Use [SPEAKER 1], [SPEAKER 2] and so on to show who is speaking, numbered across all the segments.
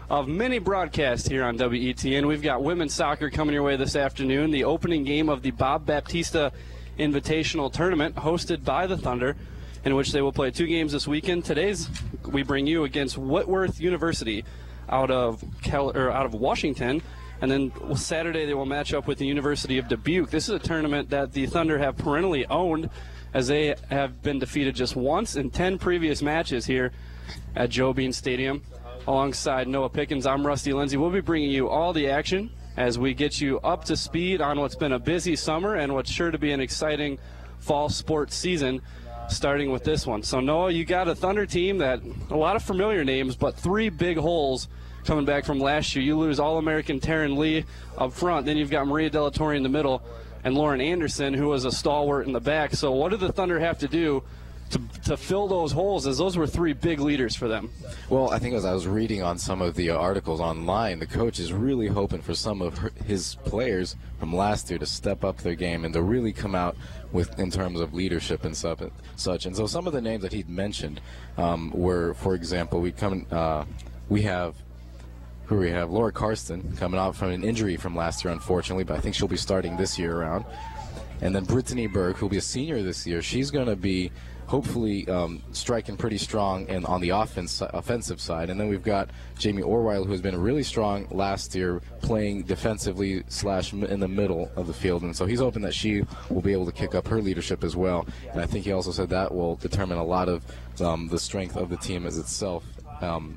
[SPEAKER 1] of many broadcasts here on WETN. We've got women's soccer coming your way this afternoon, the opening game of the Bob Baptista Invitational Tournament hosted by the Thunder, in which they will play 2 games this weekend. Today's we bring you against Whitworth University out of Washington, and then Saturday they will match up with the University of Dubuque. This is a tournament that the Thunder have perennially owned, as they have been defeated just once in 10 previous matches here at Joe Bean Stadium. Alongside Noah Pickens, I'm Rusty Lindsay. We'll be bringing you all the action as we get you up to speed on what's been a busy summer and what's sure to be an exciting fall sports season, starting with this one. So, Noah, you got a Thunder team that a lot of familiar names, but 3 big holes coming back from last year. You lose All-American Taryn Lee up front. Then you've got Maria Delatorre in the middle and Lauren Anderson, who was a stalwart in the back. So what do the Thunder have to do to fill those holes, as those were 3 big leaders for them?
[SPEAKER 2] Well, I think as I was reading on some of the articles online, the coach is really hoping for some of his players from last year to step up their game and to really come out with in terms of leadership and such. And so some of the names that he'd mentioned were, for example, we have Laura Karsten coming off from an injury from last year, unfortunately, but I think she'll be starting this year around. And then Brittany Berg, who'll be a senior this year, she's going to be hopefully striking pretty strong and on the offensive side. And then we've got Jamie Orweiler, who has been really strong last year, playing defensively / in the middle of the field. And so he's hoping that she will be able to kick up her leadership as well. And I think he also said that will determine a lot of the strength of the team as itself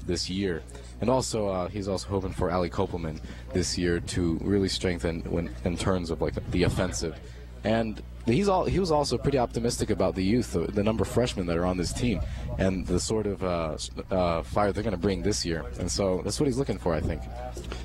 [SPEAKER 2] this year. And also, he's also hoping for Allie Kopelman this year to really strengthen in terms of like the offensive. And he was also pretty optimistic about the youth, the number of freshmen that are on this team, and the sort of fire they're going to bring this year. And so that's what he's looking for, I think.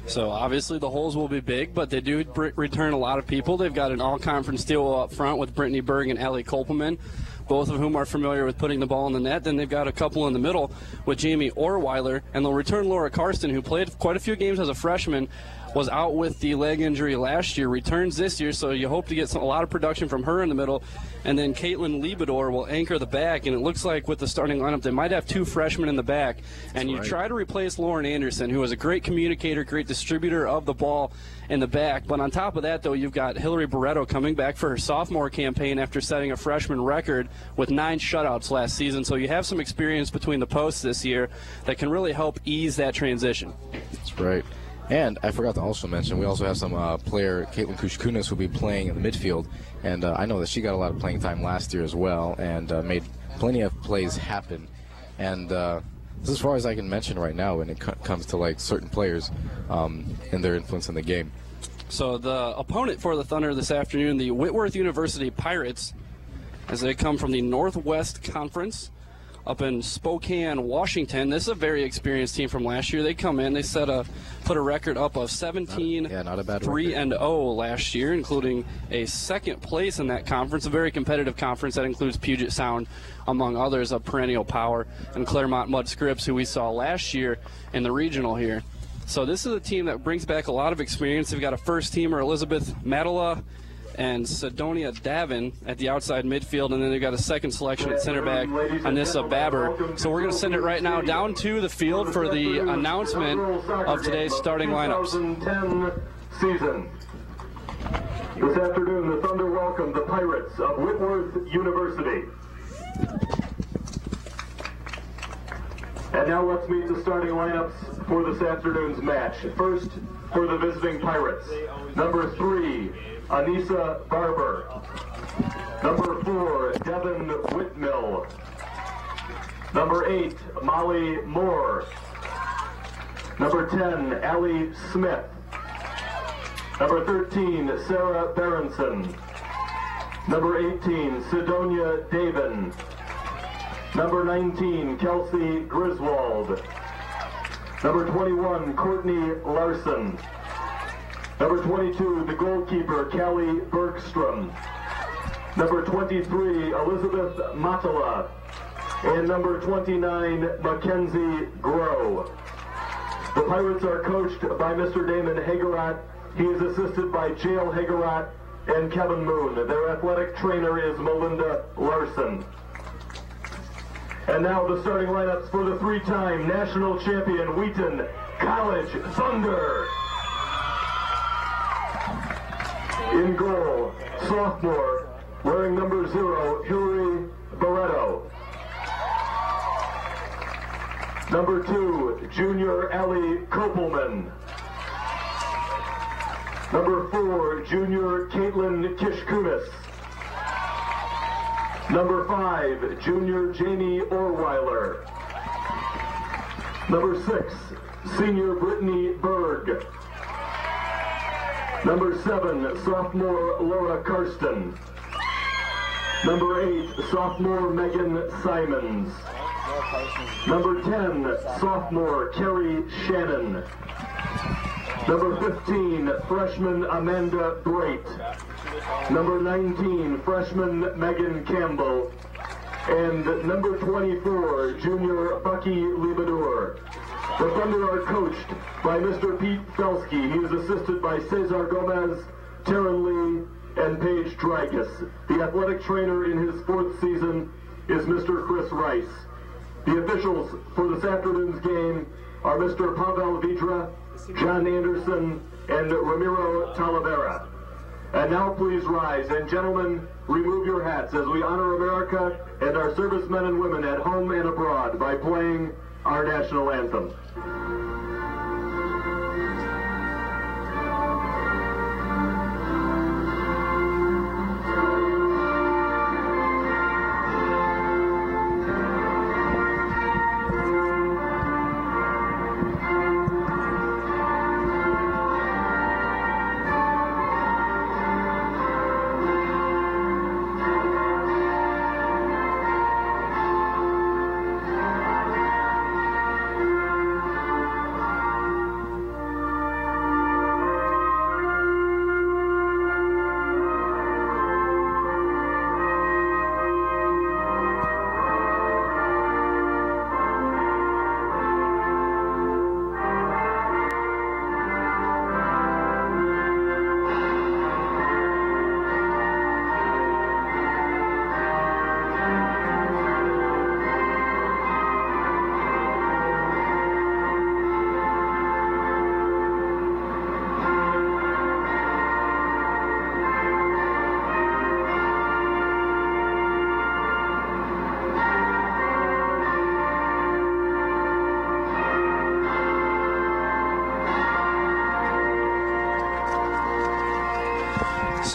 [SPEAKER 1] So obviously the holes will be big, but they do return a lot of people. They've got an all-conference duo up front with Brittany Berg and Allie Kopelman, both of whom are familiar with putting the ball in the net. Then they've got a couple in the middle with Jamie Orweiler, and they'll return Laura Karsten, who played quite a few games as a freshman, was out with the leg injury last year, returns this year, so you hope to get a lot of production from her in the middle. And then Caitlin Liebador will anchor the back, and it looks like with the starting lineup they might have 2 freshmen in the back. And you try to replace Lauren Anderson, who is a great communicator, great distributor of the ball in the back. But on top of that, though, you've got Hillary Barreto coming back for her sophomore campaign after setting a freshman record with 9 shutouts last season. So you have some experience between the posts this year that can really help ease that transition.
[SPEAKER 2] That's right. And I forgot to also mention, we also have some player, Caitlin Kushkunas, who will be playing in the midfield. And I know that she got a lot of playing time last year as well and made plenty of plays happen. And this is as far as I can mention right now when it comes to like certain players and their influence in the game.
[SPEAKER 1] So the opponent for the Thunder this afternoon, the Whitworth University Pirates, as they come from the Northwest Conference up in Spokane, Washington. This is a very experienced team from last year. They come in, they put a record up of 17-3-0 last year, including a second place in that conference, a very competitive conference that includes Puget Sound, among others, a perennial power, and Claremont Mudd Scripps, who we saw last year in the regional here. So this is a team that brings back a lot of experience. They've got a first-teamer, Elizabeth Matala, and Sidonia Davin at the outside midfield, and then they've got a second selection at center back, Anissa Babber. So we're going to send it right now down to the field for the announcement of today's starting lineups.
[SPEAKER 3] 2010 season. This afternoon, the Thunder welcome the Pirates of Whitworth University. And now let's meet the starting lineups for this afternoon's match. First, for the visiting Pirates, number 3, Anissa Barber. Number 4, Devin Whitmill. Number 8, Molly Moore. Number 10, Allie Smith. Number 13, Sarah Berenson. Number 18, Sidonia Davin. Number 19, Kelsey Griswold. Number 21, Courtney Larson. Number 22, the goalkeeper, Callie Bergstrom. Number 23, Elizabeth Matala. And number 29, Mackenzie Groh. The Pirates are coached by Mr. Damon Hagerat. He is assisted by Jael Hagerat and Kevin Moon. Their athletic trainer is Melinda Larson. And now the starting lineups for the 3-time national champion Wheaton College Thunder. In goal, sophomore, wearing number 0, Hillary Barreto. Number 2, junior Allie Kopelman. Number 4, junior Caitlin Kishkunis. Number 5, junior Jamie Orweiler. Number 6, senior Brittany Berg. Number 7, sophomore Laura Karsten. Number 8, sophomore Megan Simons. Number 10, sophomore Carrie Shannon. Number 15, freshman Amanda Brait. Number 19, freshman Megan Campbell. And number 24, junior Bucky Libadour. The Thunder are coached by Mr. Pete Felsky. He is assisted by Cesar Gomez, Taryn Lee, and Paige Dragus. The athletic trainer in his 4th season is Mr. Chris Rice. The officials for this afternoon's game are Mr. Pavel Vidra, John Anderson, and Ramiro Talavera. And now please rise, and gentlemen, remove your hats as we honor America and our servicemen and women at home and abroad by playing our national anthem.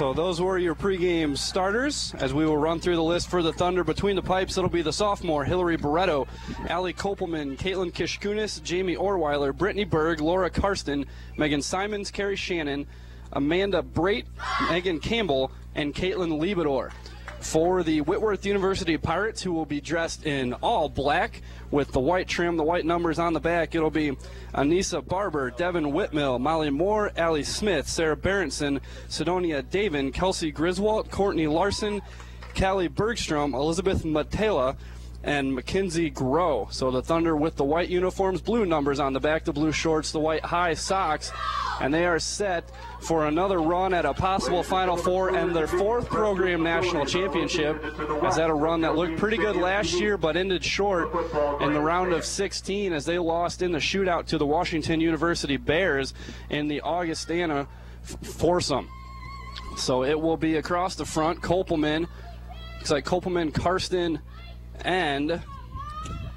[SPEAKER 1] So those were your pregame starters. As we will run through the list for the Thunder, between the pipes, it'll be the sophomore Hillary Barreto, Allie Kopelman, Caitlin Kishkunis, Jamie Orweiler, Brittany Berg, Laura Karsten, Megan Simons, Carrie Shannon, Amanda Brait, Megan Campbell, and Caitlin Libadour. For the Whitworth University Pirates, who will be dressed in all black with the white trim, the white numbers on the back, it'll be Anissa Barber, Devin Whitmill, Molly Moore, Allie Smith, Sarah Berenson, Sidonia Davin, Kelsey Griswold, Courtney Larson, Callie Bergstrom, Elizabeth Matela, and Mackenzie Groh. So the Thunder with the white uniforms, blue numbers on the back, the blue shorts, the white high socks, and they are set for another run at a possible Final Four and their 4th program national championship, as that a run that looked pretty good last year but ended short in the round of 16 as they lost in the shootout to the Washington University Bears in the Augustana foursome. So it will be across the front, Kopelman, looks like Kopelman, Karsten, and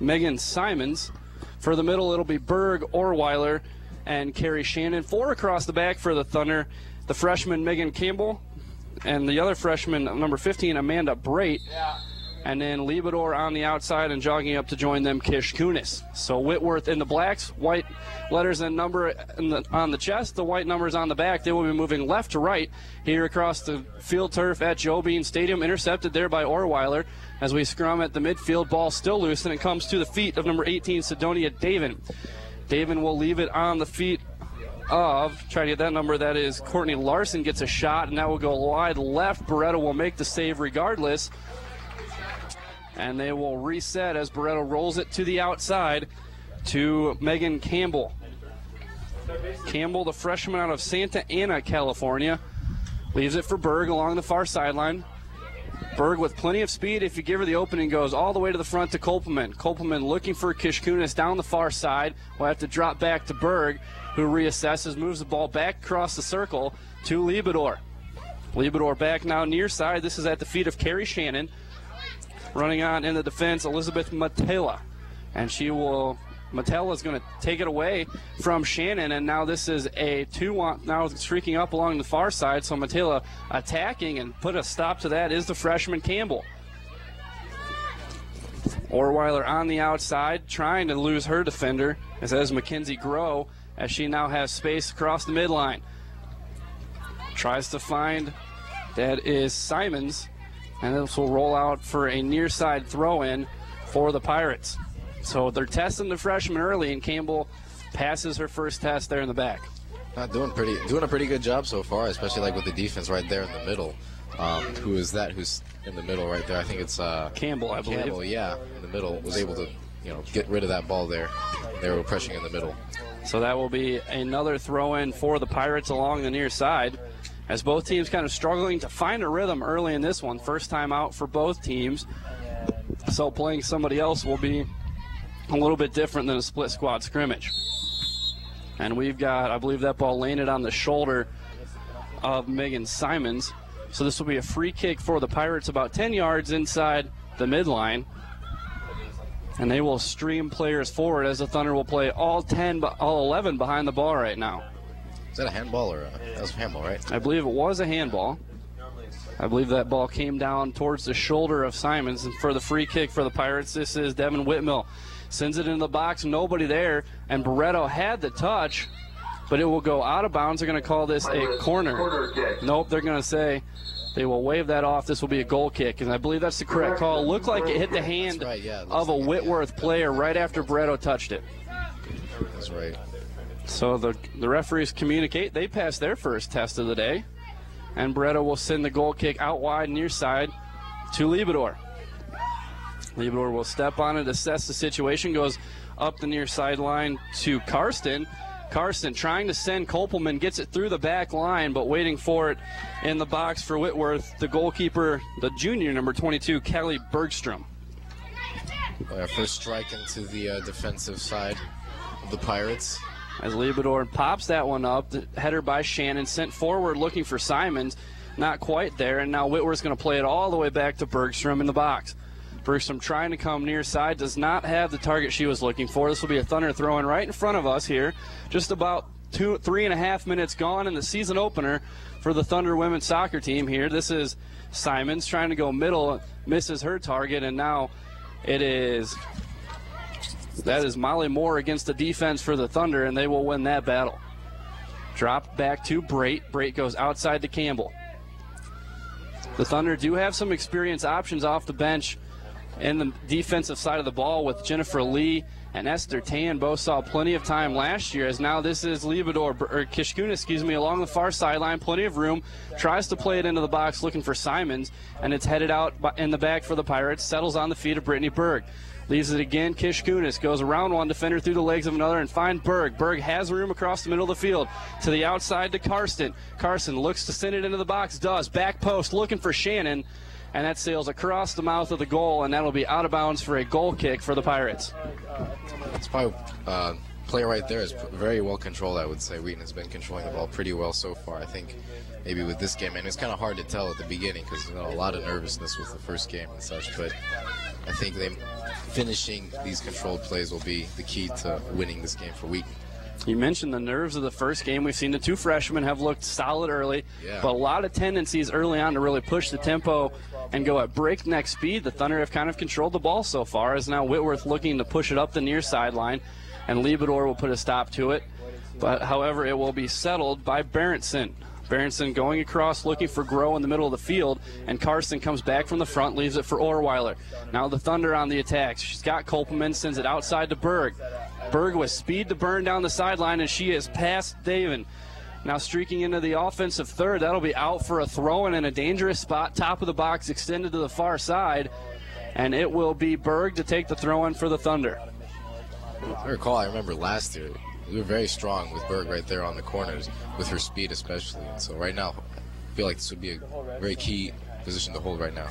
[SPEAKER 1] Megan Simons. For the middle, it'll be Berg, Orweiler, and Carrie Shannon. 4 across the back for the Thunder, the freshman Megan Campbell, and the other freshman, number 15, Amanda Brait. And then Libadour on the outside, and jogging up to join them, Kish Kunis. So Whitworth in the blacks, white letters and number on the chest, the white numbers on the back. They will be moving left to right here across the field turf at Joe Bean Stadium, intercepted there by Orweiler as we scrum at the midfield. Ball still loose, and it comes to the feet of number 18, Sidonia Davin. Davin will leave it on the feet of, try to get that number, that is Courtney Larson, gets a shot, and that will go wide left. Barreto will make the save regardless. And they will reset as Barreto rolls it to the outside to Megan Campbell. Campbell, the freshman out of Santa Ana, California, leaves it for Berg along the far sideline. Berg with plenty of speed. If you give her the opening, goes all the way to the front to Kopelman. Kopelman looking for Kishkunis down the far side. Will have to drop back to Berg, who reassesses, moves the ball back across the circle to Liebedor. Liebedor back now near side. This is at the feet of Carrie Shannon. Running on in the defense, Elizabeth Matela. And Matela is going to take it away from Shannon, and now this is a 2-1, now streaking up along the far side, so Matela attacking, and put a stop to that is the freshman Campbell. Orweiler on the outside, trying to lose her defender, as Mackenzie Grow, as she now has space across the midline. Tries to find, that is Simons, and this will roll out for a near side throw-in for the Pirates. So they're testing the freshman early, and Campbell passes her first test there in the back.
[SPEAKER 2] Doing a pretty good job so far, especially like with the defense right there in the middle. Who is that? Who's in the middle right there? I think it's
[SPEAKER 1] Campbell, I believe.
[SPEAKER 2] Campbell, yeah, in the middle, was able to get rid of that ball there. They were pressing in the middle.
[SPEAKER 1] So that will be another throw-in for the Pirates along the near side, as both teams kind of struggling to find a rhythm early in this one. First time out for both teams, so playing somebody else will be a little bit different than a split squad scrimmage. And we've got, I believe that ball landed on the shoulder of Megan Simons. So this will be a free kick for the Pirates about 10 yards inside the midline. And they will stream players forward as the Thunder will play all 11 behind the ball right now.
[SPEAKER 2] Is that a handball or that was a handball, right?
[SPEAKER 1] I believe it was a handball. I believe that ball came down towards the shoulder of Simons. And for the free kick for the Pirates, this is Devin Whitmill. Sends it into the box, nobody there, and Barreto had the touch, but it will go out of bounds. They're going to call this a corner. Nope, they're going to say they will wave that off. This will be a goal kick, and I believe that's the correct call. Looked like it hit the hand of a Whitworth player right after Barreto touched it.
[SPEAKER 2] That's right.
[SPEAKER 1] So the referees communicate. They passed their first test of the day, and Barreto will send the goal kick out wide near side to Liebedor. Liebedor will step on it, assess the situation, goes up the near sideline to Karsten. Karsten trying to send Kopelman, gets it through the back line, but waiting for it in the box for Whitworth, the goalkeeper, the junior, number 22, Kelly Bergstrom.
[SPEAKER 2] First strike into the defensive side of the Pirates.
[SPEAKER 1] As Liebedor pops that one up, the header by Shannon, sent forward looking for Simons, not quite there, and now Whitworth's going to play it all the way back to Bergstrom in the box. Bergstrom trying to come near side, does not have the target she was looking for. This will be a Thunder throw-in right in front of us here. Just about 3.5 minutes gone in the season opener for the Thunder women's soccer team here. This is Simons trying to go middle, misses her target, and now that is Molly Moore against the defense for the Thunder, and they will win that battle. Drop back to Brait. Brait goes outside to Campbell. The Thunder do have some experienced options off the bench in the defensive side of the ball with Jennifer Lee and Esther Tan. Both saw plenty of time last year, as now this is Kishkunis, along the far sideline, plenty of room, tries to play it into the box looking for Simons, and it's headed out in the back for the Pirates, settles on the feet of Brittany Berg. Leaves it again, Kishkunis goes around one defender through the legs of another and find Berg. Berg has room across the middle of the field to the outside to Karsten. Karsten looks to send it into the box, does, back post looking for Shannon, and that sails across the mouth of the goal, and that'll be out of bounds for a goal kick for the Pirates.
[SPEAKER 2] It's probably play right there is very well controlled, I would say. Wheaton has been controlling the ball pretty well so far. I think maybe with this game, and it's kind of hard to tell at the beginning because a lot of nervousness with the first game and such, but I think finishing these controlled plays will be the key to winning this game for Wheaton.
[SPEAKER 1] You mentioned the nerves of the first game. We've seen the two freshmen have looked solid early, but a lot of tendencies early on to really push the tempo and go at breakneck speed. The Thunder have kind of controlled the ball so far, as now Whitworth looking to push it up the near sideline, and Liebedor will put a stop to it. But, however, it will be settled by Berenson. Berenson going across, looking for Grow in the middle of the field, and Karsten comes back from the front, leaves it for Orweiler. Now the Thunder on the attack. She's got Kopelman, sends it outside to Berg. Berg with speed to burn down the sideline, and she is past Daven. Now streaking into the offensive third. That'll be out for a throw-in in a dangerous spot. Top of the box extended to the far side, and it will be Berg to take the throw-in for the Thunder.
[SPEAKER 2] I recall, I remember last year, we were very strong with Berg right there on the corners, with her speed especially. So right now, I feel like this would be a very key position to hold right now.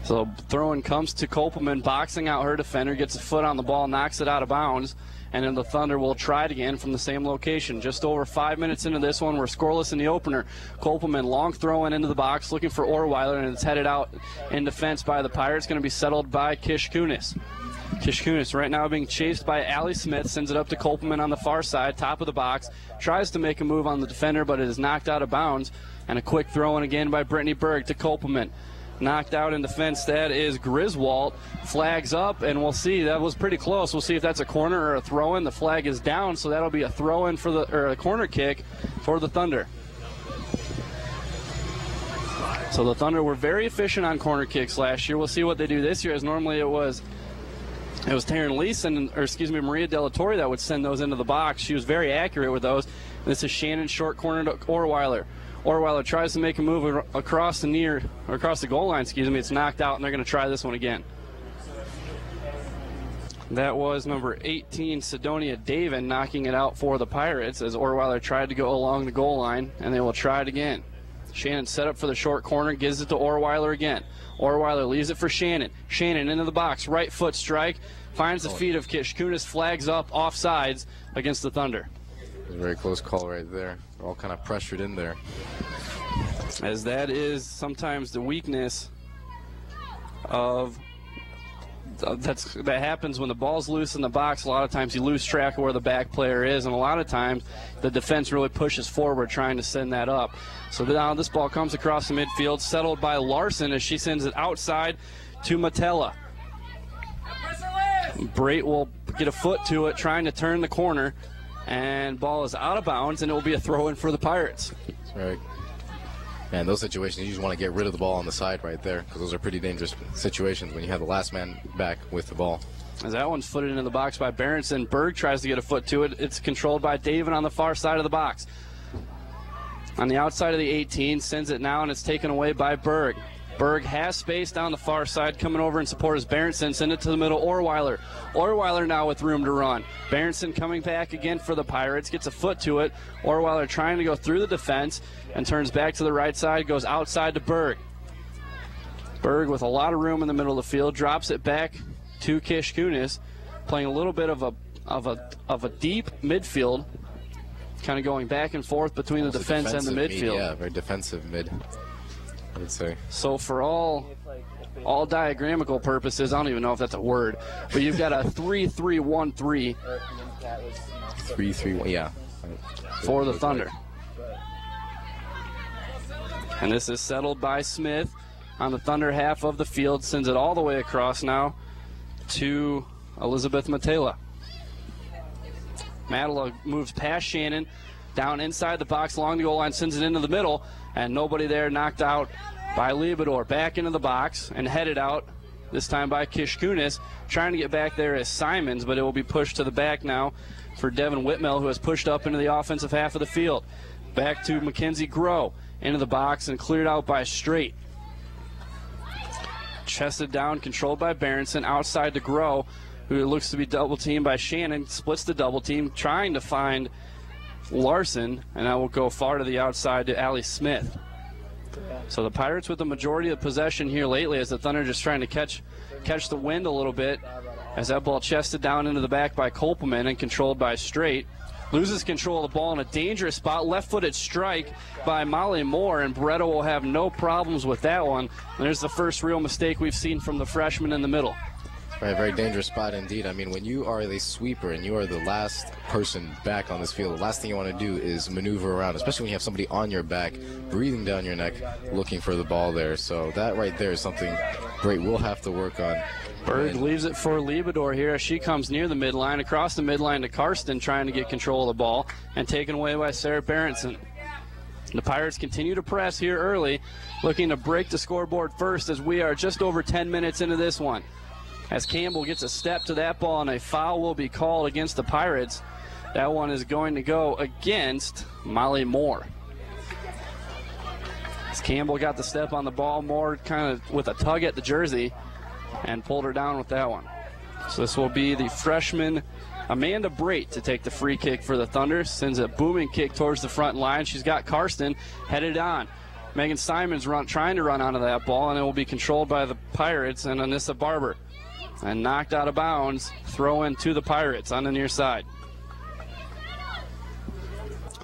[SPEAKER 1] So throw-in comes to Kopelman, boxing out her defender, gets a foot on the ball, knocks it out of bounds, and then the Thunder will try it again from the same location. Just over 5 minutes into this one, we're scoreless in the opener. Kopelman, long throw-in into the box, looking for Orweiler, and it's headed out in defense by the Pirates. Going to be settled by Kish Kunis. Kish Kunis right now being chased by Allie Smith, sends it up to Kopelman on the far side, top of the box, tries to make a move on the defender, but it is knocked out of bounds, and a quick throw-in again by Brittany Berg to Kopelman. Knocked out in defense, that is Griswold. Flags up, and we'll see. That was pretty close. We'll see if that's a corner or a throw-in. The flag is down, so that'll be a throw-in for a corner kick for the Thunder. So the Thunder were very efficient on corner kicks last year. We'll see what they do this year, as normally it was Taryn Leeson, Maria Delatorre that would send those into the box. She was very accurate with those. This is Shannon short corner to Orweiler. Orweiler tries to make a move across the goal line, It's knocked out, and they're going to try this one again. That was number 18, Sidonia Davin, knocking it out for the Pirates as Orweiler tried to go along the goal line, and they will try it again. Shannon set up for the short corner, gives it to Orweiler again. Orweiler leaves it for Shannon. Shannon into the box, right foot strike, finds the feet of Kish Kunis, flags up, offsides against the Thunder.
[SPEAKER 2] A very close call right there. They're all kind of pressured in there.
[SPEAKER 1] As that is sometimes the weakness of that happens when the ball's loose in the box. A lot of times you lose track of where the back player is, and a lot of times the defense really pushes forward trying to send that up. So now this ball comes across the midfield, settled by Larson as she sends it outside to Matella. Brait will get a foot to it, trying to turn the corner, and ball is out of bounds, and it will be a throw-in for the Pirates.
[SPEAKER 2] That's right. Man, those situations, you just want to get rid of the ball on the side right there, because those are pretty dangerous situations when you have the last man back with the ball.
[SPEAKER 1] As that one's footed into the box by Berenson. Berg tries to get a foot to it. It's controlled by Davin on the far side of the box. On the outside of the 18, sends it now, and it's taken away by Berg. Berg has space down the far side, coming over in support as Berenson. Send it to the middle, Orweiler. Orweiler now with room to run. Berenson coming back again for the Pirates, gets a foot to it. Orweiler trying to go through the defense and turns back to the right side, goes outside to Berg. Berg with a lot of room in the middle of the field, drops it back to Kish Kunis, playing a little bit of a deep midfield, kind of going back and forth between the defense and the midfield.
[SPEAKER 2] Yeah, very defensive mid, I would say.
[SPEAKER 1] So for all diagramical purposes, I don't even know if that's a word, but you've got a 3-3-1-3.
[SPEAKER 2] 3-3-1, yeah.
[SPEAKER 1] For the Thunder. And this is settled by Smith on the Thunder half of the field, sends it all the way across now to Elizabeth Matela. Matela moves past Shannon, down inside the box, along the goal line, sends it into the middle, and nobody there, knocked out by Liebador. Back into the box and headed out, this time by Kish Kunis. Trying to get back there is Simons, but it will be pushed to the back now for Devin Whitmell, who has pushed up into the offensive half of the field. Back to Mackenzie Groh, into the box and cleared out by Straight. Chested down, controlled by Berenson, outside to Groh, who looks to be double-teamed by Shannon, splits the double team, trying to find Larson, and that will go far to the outside to Allie Smith. So the Pirates with the majority of possession here lately, as the Thunder just trying to catch the wind a little bit, as that ball chested down into the back by Kopelman and controlled by Straight. Loses control of the ball in a dangerous spot. Left-footed strike by Molly Moore, and Beretta will have no problems with that one. And there's the first real mistake we've seen from the freshman in the middle.
[SPEAKER 2] Right, very dangerous spot indeed. I mean, when you are the sweeper and you are the last person back on this field, the last thing you want to do is maneuver around, especially when you have somebody on your back, breathing down your neck, looking for the ball there. So that right there is something Brait will have to work on.
[SPEAKER 1] Berg leaves it for Liebador here as she comes near the midline, across the midline to Karsten, trying to get control of the ball, and taken away by Sarah Berenson. The Pirates continue to press here early, looking to break the scoreboard first, as we are just over 10 minutes into this one. As Campbell gets a step to that ball, and a foul will be called against the Pirates. That one is going to go against Molly Moore. As Campbell got the step on the ball, Moore kind of with a tug at the jersey and pulled her down with that one. So this will be the freshman Amanda Brait to take the free kick for the Thunder. Sends a booming kick towards the front line. She's got Karsten headed on. Megan Simons trying to run onto that ball, and it will be controlled by the Pirates and Anissa Barber. And knocked out of bounds, throw in to the Pirates on the near side.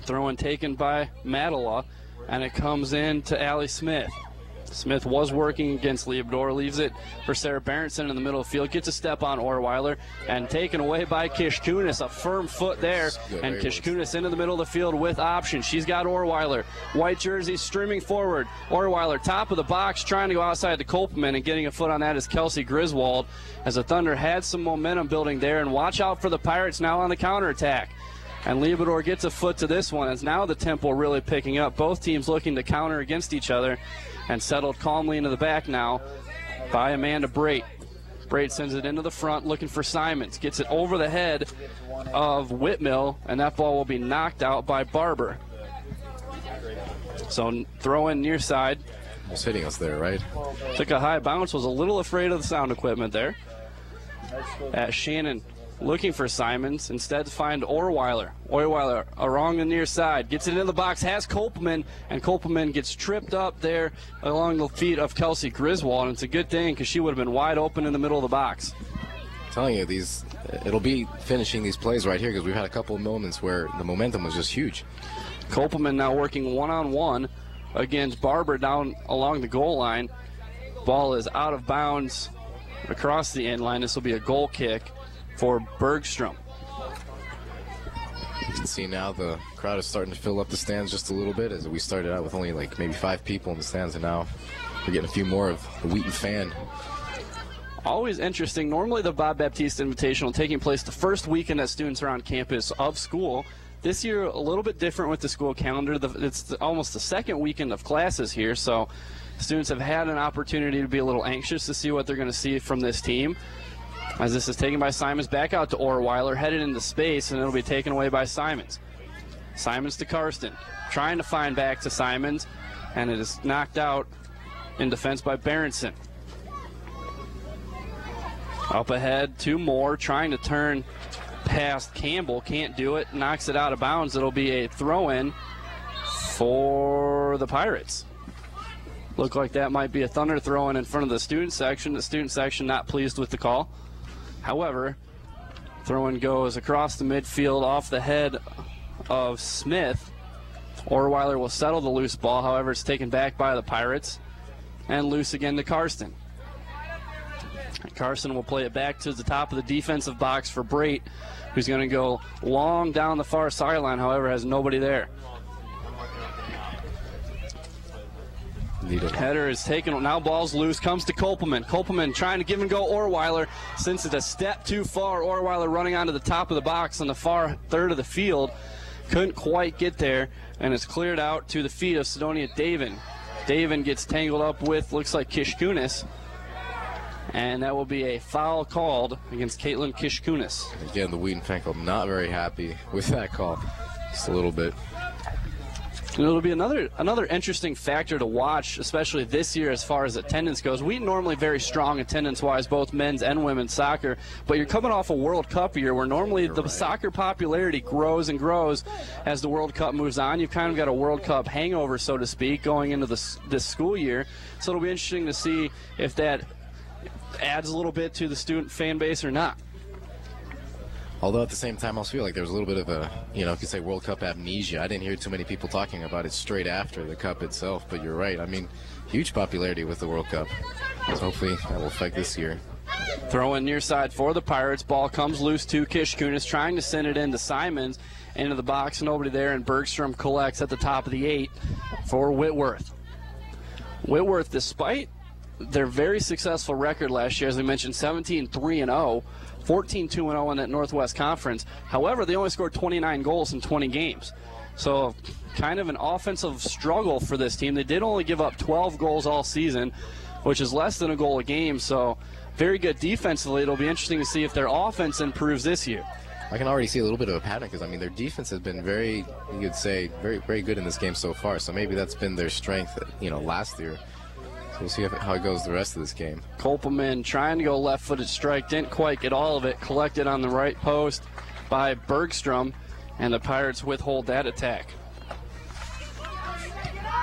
[SPEAKER 1] Throw in taken by Madela, and it comes in to Allie Smith. Smith was working against Liebdor, leaves it for Sarah Berenson in the middle of the field, gets a step on Orweiler, and taken away by Kishkunis. A firm foot there, and Kishkunis into the middle of the field with options. She's got Orweiler. White jersey streaming forward. Orweiler, top of the box, trying to go outside to Kopelman, and getting a foot on that is Kelsey Griswold, as the Thunder had some momentum building there. And watch out for the Pirates now on the counterattack. And Liebdor gets a foot to this one, as now the tempo really picking up. Both teams looking to counter against each other, and settled calmly into the back now by Amanda Brate. Brate sends it into the front, looking for Simons. Gets it over the head of Whitmill, and that ball will be knocked out by Barber. So throw in near side.
[SPEAKER 2] Was hitting us there, right?
[SPEAKER 1] Took a high bounce, was a little afraid of the sound equipment there. Shannon looking for Simons, instead find Orweiler. Orweiler along the near side, gets it into the box, has Kopelman, and Kopelman gets tripped up there along the feet of Kelsey Griswold, and it's a good thing because she would have been wide open in the middle of the box.
[SPEAKER 2] I'm telling you, it'll be finishing these plays right here, because we've had a couple of moments where the momentum was just huge.
[SPEAKER 1] Kopelman now working one-on-one against Barber down along the goal line. Ball is out of bounds across the end line. This will be a goal kick for Bergstrom.
[SPEAKER 2] You can see now the crowd is starting to fill up the stands just a little bit, as we started out with only like maybe 5 people in the stands, and now we're getting a few more of the Wheaton fan.
[SPEAKER 1] Always interesting. Normally the Bob Baptiste Invitational taking place the first weekend that students are on campus of school. This year a little bit different with the school calendar. It's almost the second weekend of classes here, so students have had an opportunity to be a little anxious to see what they're going to see from this team. As this is taken by Simons, back out to Orweiler, headed into space, and it'll be taken away by Simons. Simons to Karsten, trying to find back to Simons, and it is knocked out in defense by Berenson. Up ahead, 2 more, trying to turn past Campbell, can't do it, knocks it out of bounds. It'll be a throw-in for the Pirates. Look like that might be a Thunder throw-in in front of the student section. The student section not pleased with the call. However, throw-in goes across the midfield off the head of Smith. Orweiler will settle the loose ball. However, it's taken back by the Pirates. And loose again to Karsten. Carson will play it back to the top of the defensive box for Brate, who's going to go long down the far sideline, however, has nobody there. Header is taken, now ball's loose, comes to Kopelman. Kopelman trying to give and go Orweiler, since it's a step too far. Orweiler running onto the top of the box on the far third of the field. Couldn't quite get there, and it's cleared out to the feet of Sidonia Davin. Davin gets tangled up with, looks like Kishkunis, and that will be a foul called against Caitlin Kishkunis.
[SPEAKER 2] Again, the Wheaton fan club not very happy with that call, just a little bit.
[SPEAKER 1] And it'll be another interesting factor to watch, especially this year as far as attendance goes. Wheaton normally very strong attendance-wise, both men's and women's soccer, but you're coming off a World Cup year where normally the soccer popularity grows and grows as the World Cup moves on. You've kind of got a World Cup hangover, so to speak, going into this school year. So it'll be interesting to see if that adds a little bit to the student fan base or not.
[SPEAKER 2] Although at the same time, I also feel like there was a little bit of a, you could say World Cup amnesia. I didn't hear too many people talking about it straight after the Cup itself, but you're right. I mean, huge popularity with the World Cup. So hopefully that will affect this year.
[SPEAKER 1] Throw in near side for the Pirates. Ball comes loose to Kishkunis, trying to send it into Simons, into the box, nobody there, and Bergstrom collects at the top of the 8 for Whitworth. Whitworth, despite their very successful record last year, as we mentioned, 17-3-0, 14-2-0 in that Northwest Conference. However, they only scored 29 goals in 20 games. So kind of an offensive struggle for this team. They did only give up 12 goals all season, which is less than a goal a game. So very good defensively. It'll be interesting to see if their offense improves this year.
[SPEAKER 2] I can already see a little bit of a pattern because, I mean, their defense has been very, you could say, very, very good in this game so far. So maybe that's been their strength, last year. So we'll see how it goes the rest of this game.
[SPEAKER 1] Kopelman trying to go left-footed strike, didn't quite get all of it. Collected on the right post by Bergstrom, and the Pirates withhold that attack.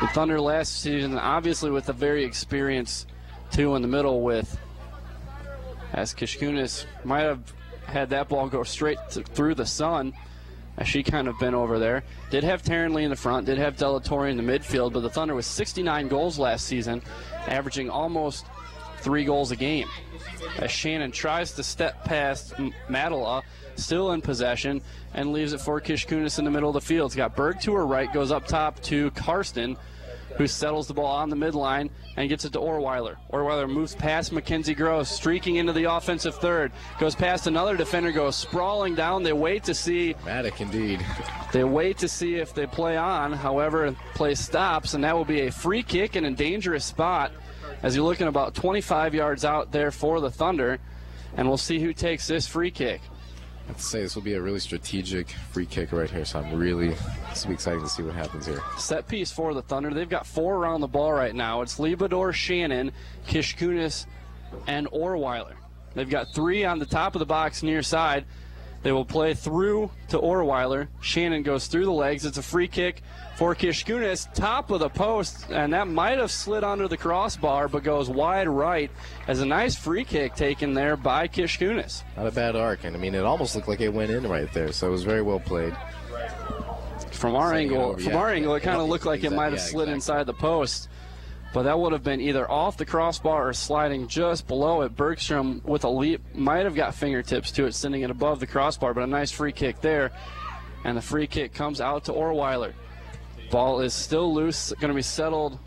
[SPEAKER 1] The Thunder last season, obviously with a very experienced two in the middle with, as Kishkunis might have had that ball go straight through the sun, as she kind of been over there. Did have Taryn Lee in the front, did have Delatorre in the midfield, but the Thunder with 69 goals last season, averaging almost 3 goals a game. As Shannon tries to step past Matala, still in possession, and leaves it for Kishkunis in the middle of the field. It's got Berg to her right, goes up top to Karsten, who settles the ball on the midline and gets it to Orweiler. Orweiler moves past Mackenzie Gross, streaking into the offensive third. Goes past another defender, goes sprawling down. They wait to see.
[SPEAKER 2] Dramatic indeed.
[SPEAKER 1] They wait to see if they play on. However, play stops, and that will be a free kick in a dangerous spot as you're looking about 25 yards out there for the Thunder. And we'll see who takes this free kick.
[SPEAKER 2] I have to say this will be a really strategic free kick right here, so this will be exciting to see what happens here.
[SPEAKER 1] Set piece for the Thunder. They've got 4 around the ball right now. It's Liebador, Shannon, Kishkunis, and Orweiler. They've got 3 on the top of the box near side. They will play through to Orweiler. Shannon goes through the legs. It's a free kick for Kishkunis, top of the post, and that might have slid under the crossbar, but goes wide right as a nice free kick taken there by Kishkunis.
[SPEAKER 2] Not a bad arc, and I mean, it almost looked like it went in right there, so it was very well played.
[SPEAKER 1] From our angle, it kind of looked like it might have slid inside the post, but that would have been either off the crossbar or sliding just below it. Bergstrom with a leap might have got fingertips to it, sending it above the crossbar, but a nice free kick there, and the free kick comes out to Orweiler. Ball is still loose, going to be settled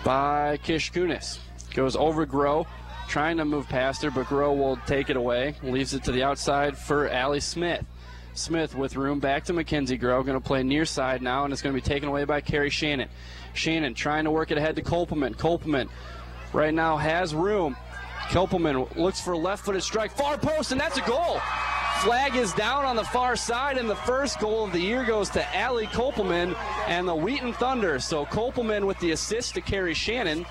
[SPEAKER 1] by Kishkunis. Goes over Groh, trying to move past her, but Groh will take it away. Leaves it to the outside for Allie Smith. Smith with room back to Mackenzie Groh, going to play near side now, and it's going to be taken away by Carrie Shannon. Shannon trying to work it ahead to Kolpelman. Kolpelman right now has room. Kolpelman looks for a left-footed strike, far post, and that's a goal. Flag is down on the far side, and the first goal of the year goes to Allie Kolpelman and the Wheaton Thunder. So Kolpelman with the assist to Carrie Shannon.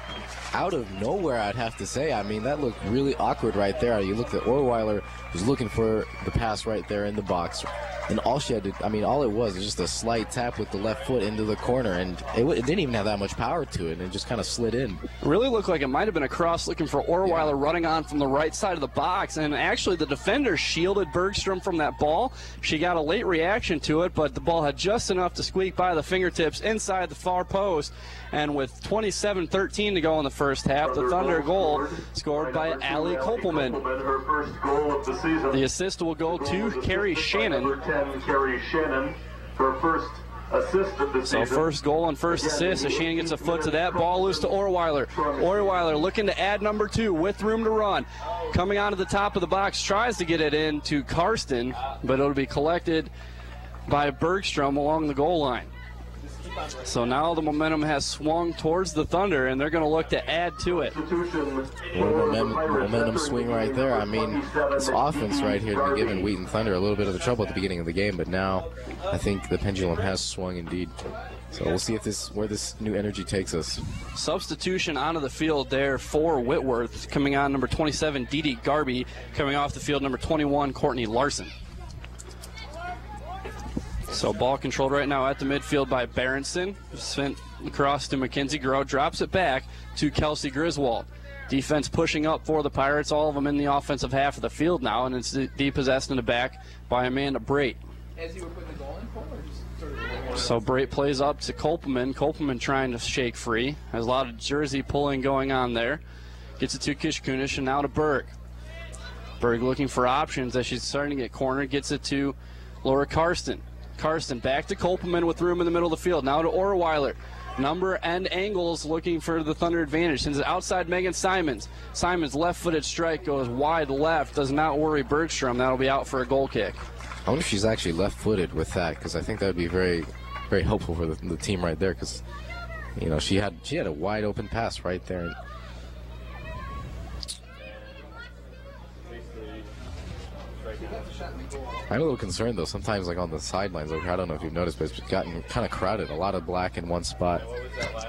[SPEAKER 2] Out of nowhere, I'd have to say. I mean, that looked really awkward right there. You looked at Orweiler, who's looking for the pass right there in the box. And all she had to, I mean, all it was just a slight tap with the left foot into the corner, and it didn't even have that much power to it, and it just kind of slid in.
[SPEAKER 1] It really looked like it might have been a cross looking for Orweiler running on from the right side of the box, and actually the defender shielded Bergstrom from that ball. She got a late reaction to it, but the ball had just enough to squeak by the fingertips inside the far post, and with 27-13 to go in the first half, the Thunder goal scored by Allie Kolpelman.
[SPEAKER 3] Her first goal of the season.
[SPEAKER 1] The assist will go to Carrie Shannon.
[SPEAKER 3] Number 10, Carrie Shannon, her first assist of the season.
[SPEAKER 1] So first goal and first assist as Shannon gets a foot to that. Ball loose to Orweiler. Orweiler looking to add number 2 with room to run. Coming onto the top of the box, tries to get it in to Karsten, but it'll be collected by Bergstrom along the goal line. So now the momentum has swung towards the Thunder, and they're going to look to add to it.
[SPEAKER 2] Momentum swing right there. I mean, this offense right here has been giving Wheaton Thunder a little bit of the trouble at the beginning of the game, but now I think the pendulum has swung indeed. So we'll see if where this new energy takes us.
[SPEAKER 1] Substitution onto the field there for Whitworth. Coming on, number 27, Dee Dee Garby. Coming off the field, number 21, Courtney Larson. So ball controlled right now at the midfield by Berenson. Sent across to Mackenzie Groh. Drops it back to Kelsey Griswold. Defense pushing up for the Pirates. All of them in the offensive half of the field now, and it's depossessed in the back by Amanda Brate.
[SPEAKER 4] As you were putting the goal in for, or just sort of...
[SPEAKER 1] So Brate plays up to Kolpelman. Kolpelman trying to shake free. Has a lot of jersey pulling going on there. Gets it to Kishkunis and now to Berg. Berg looking for options as she's starting to get cornered. Gets it to Laura Karsten. Karsten back to Kolpelman with room in the middle of the field. Now to Orweiler. Number and angles looking for the Thunder advantage. Sends it outside Megan Simons. Simons left-footed strike goes wide left. Does not worry Bergstrom. That'll be out for a goal kick.
[SPEAKER 2] I wonder if she's actually left-footed with that, because I think that would be very, very helpful for the team right there, because, you know, she had a wide open pass right there. I'm a little concerned, though. Sometimes, like on the sidelines over here, I don't know if you've noticed, but it's gotten kind of crowded. A lot of black in one spot.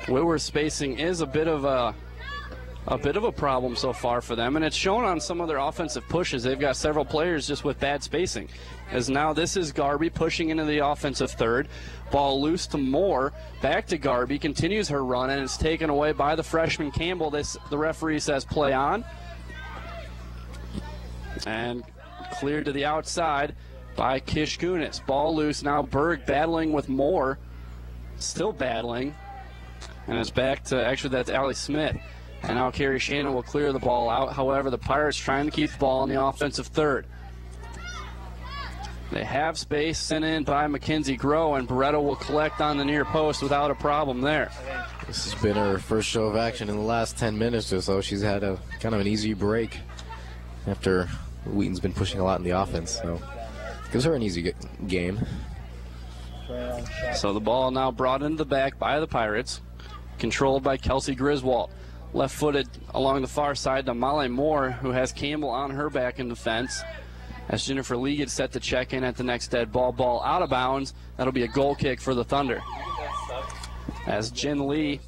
[SPEAKER 1] Whitworth spacing is a bit of a a bit of a problem so far for them, and it's shown on some of their offensive pushes. They've got several players just with bad spacing. As now this is Garby pushing into the offensive third. Ball loose to Moore. Back to Garby. Continues her run, and it's taken away by the freshman Campbell. The referee says play on. And cleared to the outside by Kishkunis. Ball loose. Now Berg battling with Moore. Still battling. And it's back to, actually that's Allie Smith. And now Carrie Shannon will clear the ball out. However, the Pirates trying to keep the ball in the offensive third. They have space sent in by Mackenzie Groh, and Barreto will collect on the near post without a problem there.
[SPEAKER 2] This has been her first show of action in the last 10 minutes or so. She's had a kind of an easy break after Wheaton's been pushing a lot in the offense. So gives her an easy game.
[SPEAKER 1] So the ball now brought into the back by the Pirates, controlled by Kelsey Griswold. Left-footed along the far side to Molly Moore, who has Campbell on her back in defense. As Jennifer Lee gets set to check in at the next dead ball. Ball out of bounds. That'll be a goal kick for the Thunder. As Jen Lee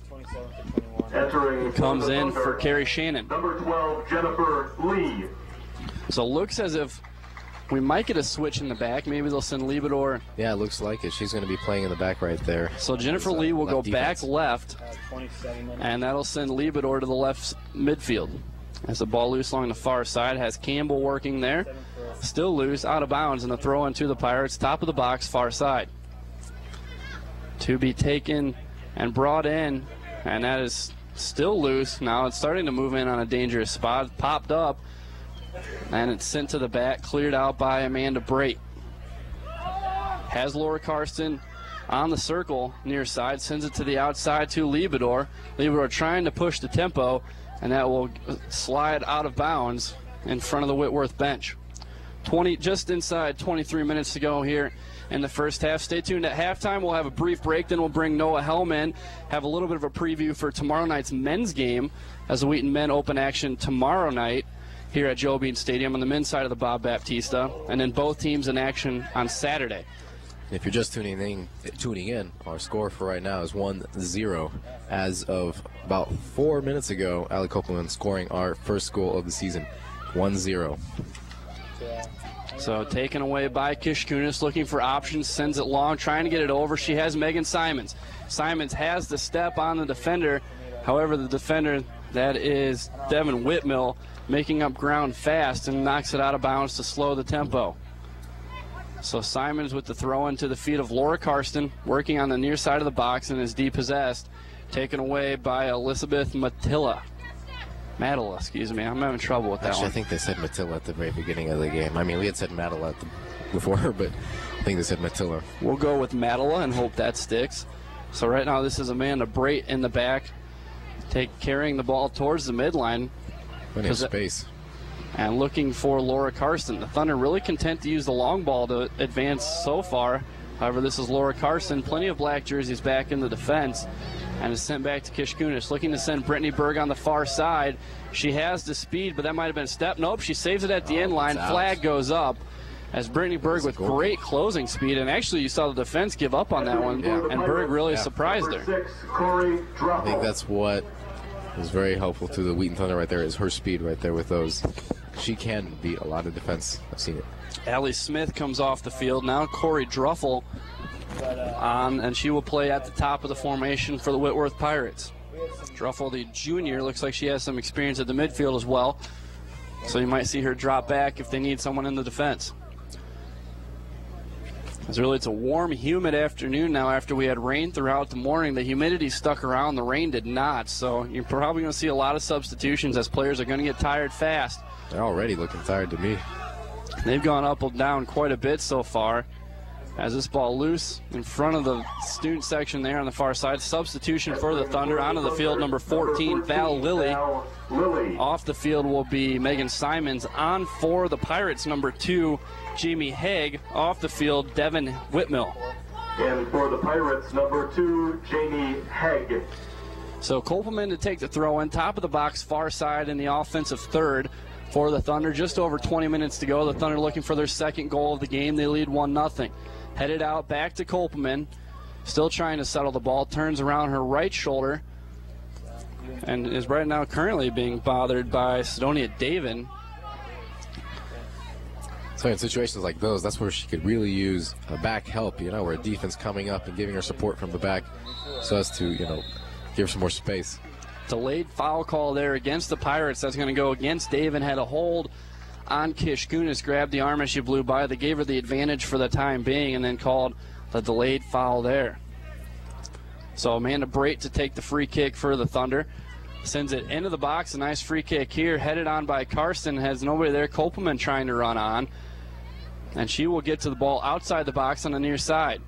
[SPEAKER 1] comes in for Carrie Shannon.
[SPEAKER 3] Number 12, Jennifer Lee.
[SPEAKER 1] So it looks as if we might get a switch in the back. Maybe they'll send Liebedor.
[SPEAKER 2] Yeah, it looks like it. She's going to be playing in the back right there.
[SPEAKER 1] So Jennifer Lee will go
[SPEAKER 2] defense.
[SPEAKER 1] back left, and that'll send Liebedor to the left midfield. As the ball loose along the far side, has Campbell working there. Still loose, out of bounds, and the throw into the Pirates, top of the box, far side. To be taken and brought in, and that is still loose. Now it's starting to move in on a dangerous spot. Popped up, and it's sent to the back, cleared out by Amanda Brait. Has Laura Karsten on the circle near side, sends it to the outside to Liebedor. Liebedor trying to push the tempo, and that will slide out of bounds in front of the Whitworth bench. Just inside 23 minutes to go here in the first half. Stay tuned at halftime. We'll have a brief break, then we'll bring Noah Helm in, have a little bit of a preview for tomorrow night's men's game as the Wheaton men open action tomorrow night here at Joe Bean Stadium on the men's side of the Bob Baptista, and then both teams in action on Saturday.
[SPEAKER 2] If you're just tuning in, our score for right now is 1-0. As of about 4 minutes ago, Allie Copeland scoring our first goal of the season, 1-0.
[SPEAKER 1] So taken away by Kishkunis, looking for options, sends it long, trying to get it over. She has Megan Simons. Simons has the step on the defender. However, the defender, that is Devin Whitmill, making up ground fast and knocks it out of bounds to slow the tempo. So Simons with the throw into the feet of Laura Karsten, working on the near side of the box and is depossessed, taken away by Elizabeth Matilla, excuse me. I'm having trouble with that
[SPEAKER 2] Actually,
[SPEAKER 1] one.
[SPEAKER 2] I think they said Matilla at the very beginning of the game. I mean, we had said Matilla before, but I think they said Matilla.
[SPEAKER 1] We'll go with Matilla and hope that sticks. So right now this is Amanda Brait in the back, carrying the ball towards the midline.
[SPEAKER 2] Plenty of space.
[SPEAKER 1] And looking for Laura Karsten. The Thunder really content to use the long ball to advance so far. However, this is Laura Karsten. Plenty of black jerseys back in the defense. And is sent back to Kishkunis. Looking to send Brittany Berg on the far side. She has the speed, but that might have been a step. Nope, she saves it at the end line. Flag goes up as Brittany Berg with great closing speed. And actually, you saw the defense give up on that one. Yeah. And Berg really surprised her.
[SPEAKER 2] I think that's what was very helpful to the Wheaton Thunder right there, is her speed right there with those. She can beat a lot of defense. I've seen it.
[SPEAKER 1] Allie Smith comes off the field. Now Corey Druffel on, and she will play at the top of the formation for the Whitworth Pirates. Druffel, the junior, looks like she has some experience at the midfield as well. So you might see her drop back if they need someone in the defense. It's a warm, humid afternoon now after we had rain throughout the morning. The humidity stuck around, the rain did not. So you're probably going to see a lot of substitutions as players are going to get tired fast.
[SPEAKER 2] They're already looking tired to me.
[SPEAKER 1] They've gone up and down quite a bit so far. As this ball loose in front of the student section there on the far side. Substitution for the Thunder. Onto the field, number 14, Val Lilly. Off the field will be Megan Simons. On for the Pirates, number 2, Jamie Haig. Off the field, Devin Whitmill.
[SPEAKER 3] And for the Pirates, number 2, Jamie Haig.
[SPEAKER 1] So Kopelman to take the throw in. Top of the box, far side in the offensive third for the Thunder. Just over 20 minutes to go. The Thunder looking for their second goal of the game. They lead 1-0. Headed out back to Kopelman. Still trying to settle the ball. Turns around her right shoulder. and is right now currently being bothered by Sidonia Davin.
[SPEAKER 2] So in situations like those, that's where she could really use a back help, you know, where a defense coming up and giving her support from the back so as to, you know, give her some more space.
[SPEAKER 1] Delayed foul call there against the Pirates. That's going to go against Davin. Had a hold on Kishkunis, grabbed the arm as she blew by. They gave her the advantage for the time being and then called the delayed foul there. So Amanda Brate to take the free kick for the Thunder. Sends it into the box. A nice free kick here. Headed on by Karsten. Has nobody there. Kopelman trying to run on. And she will get to the ball outside the box on the near side.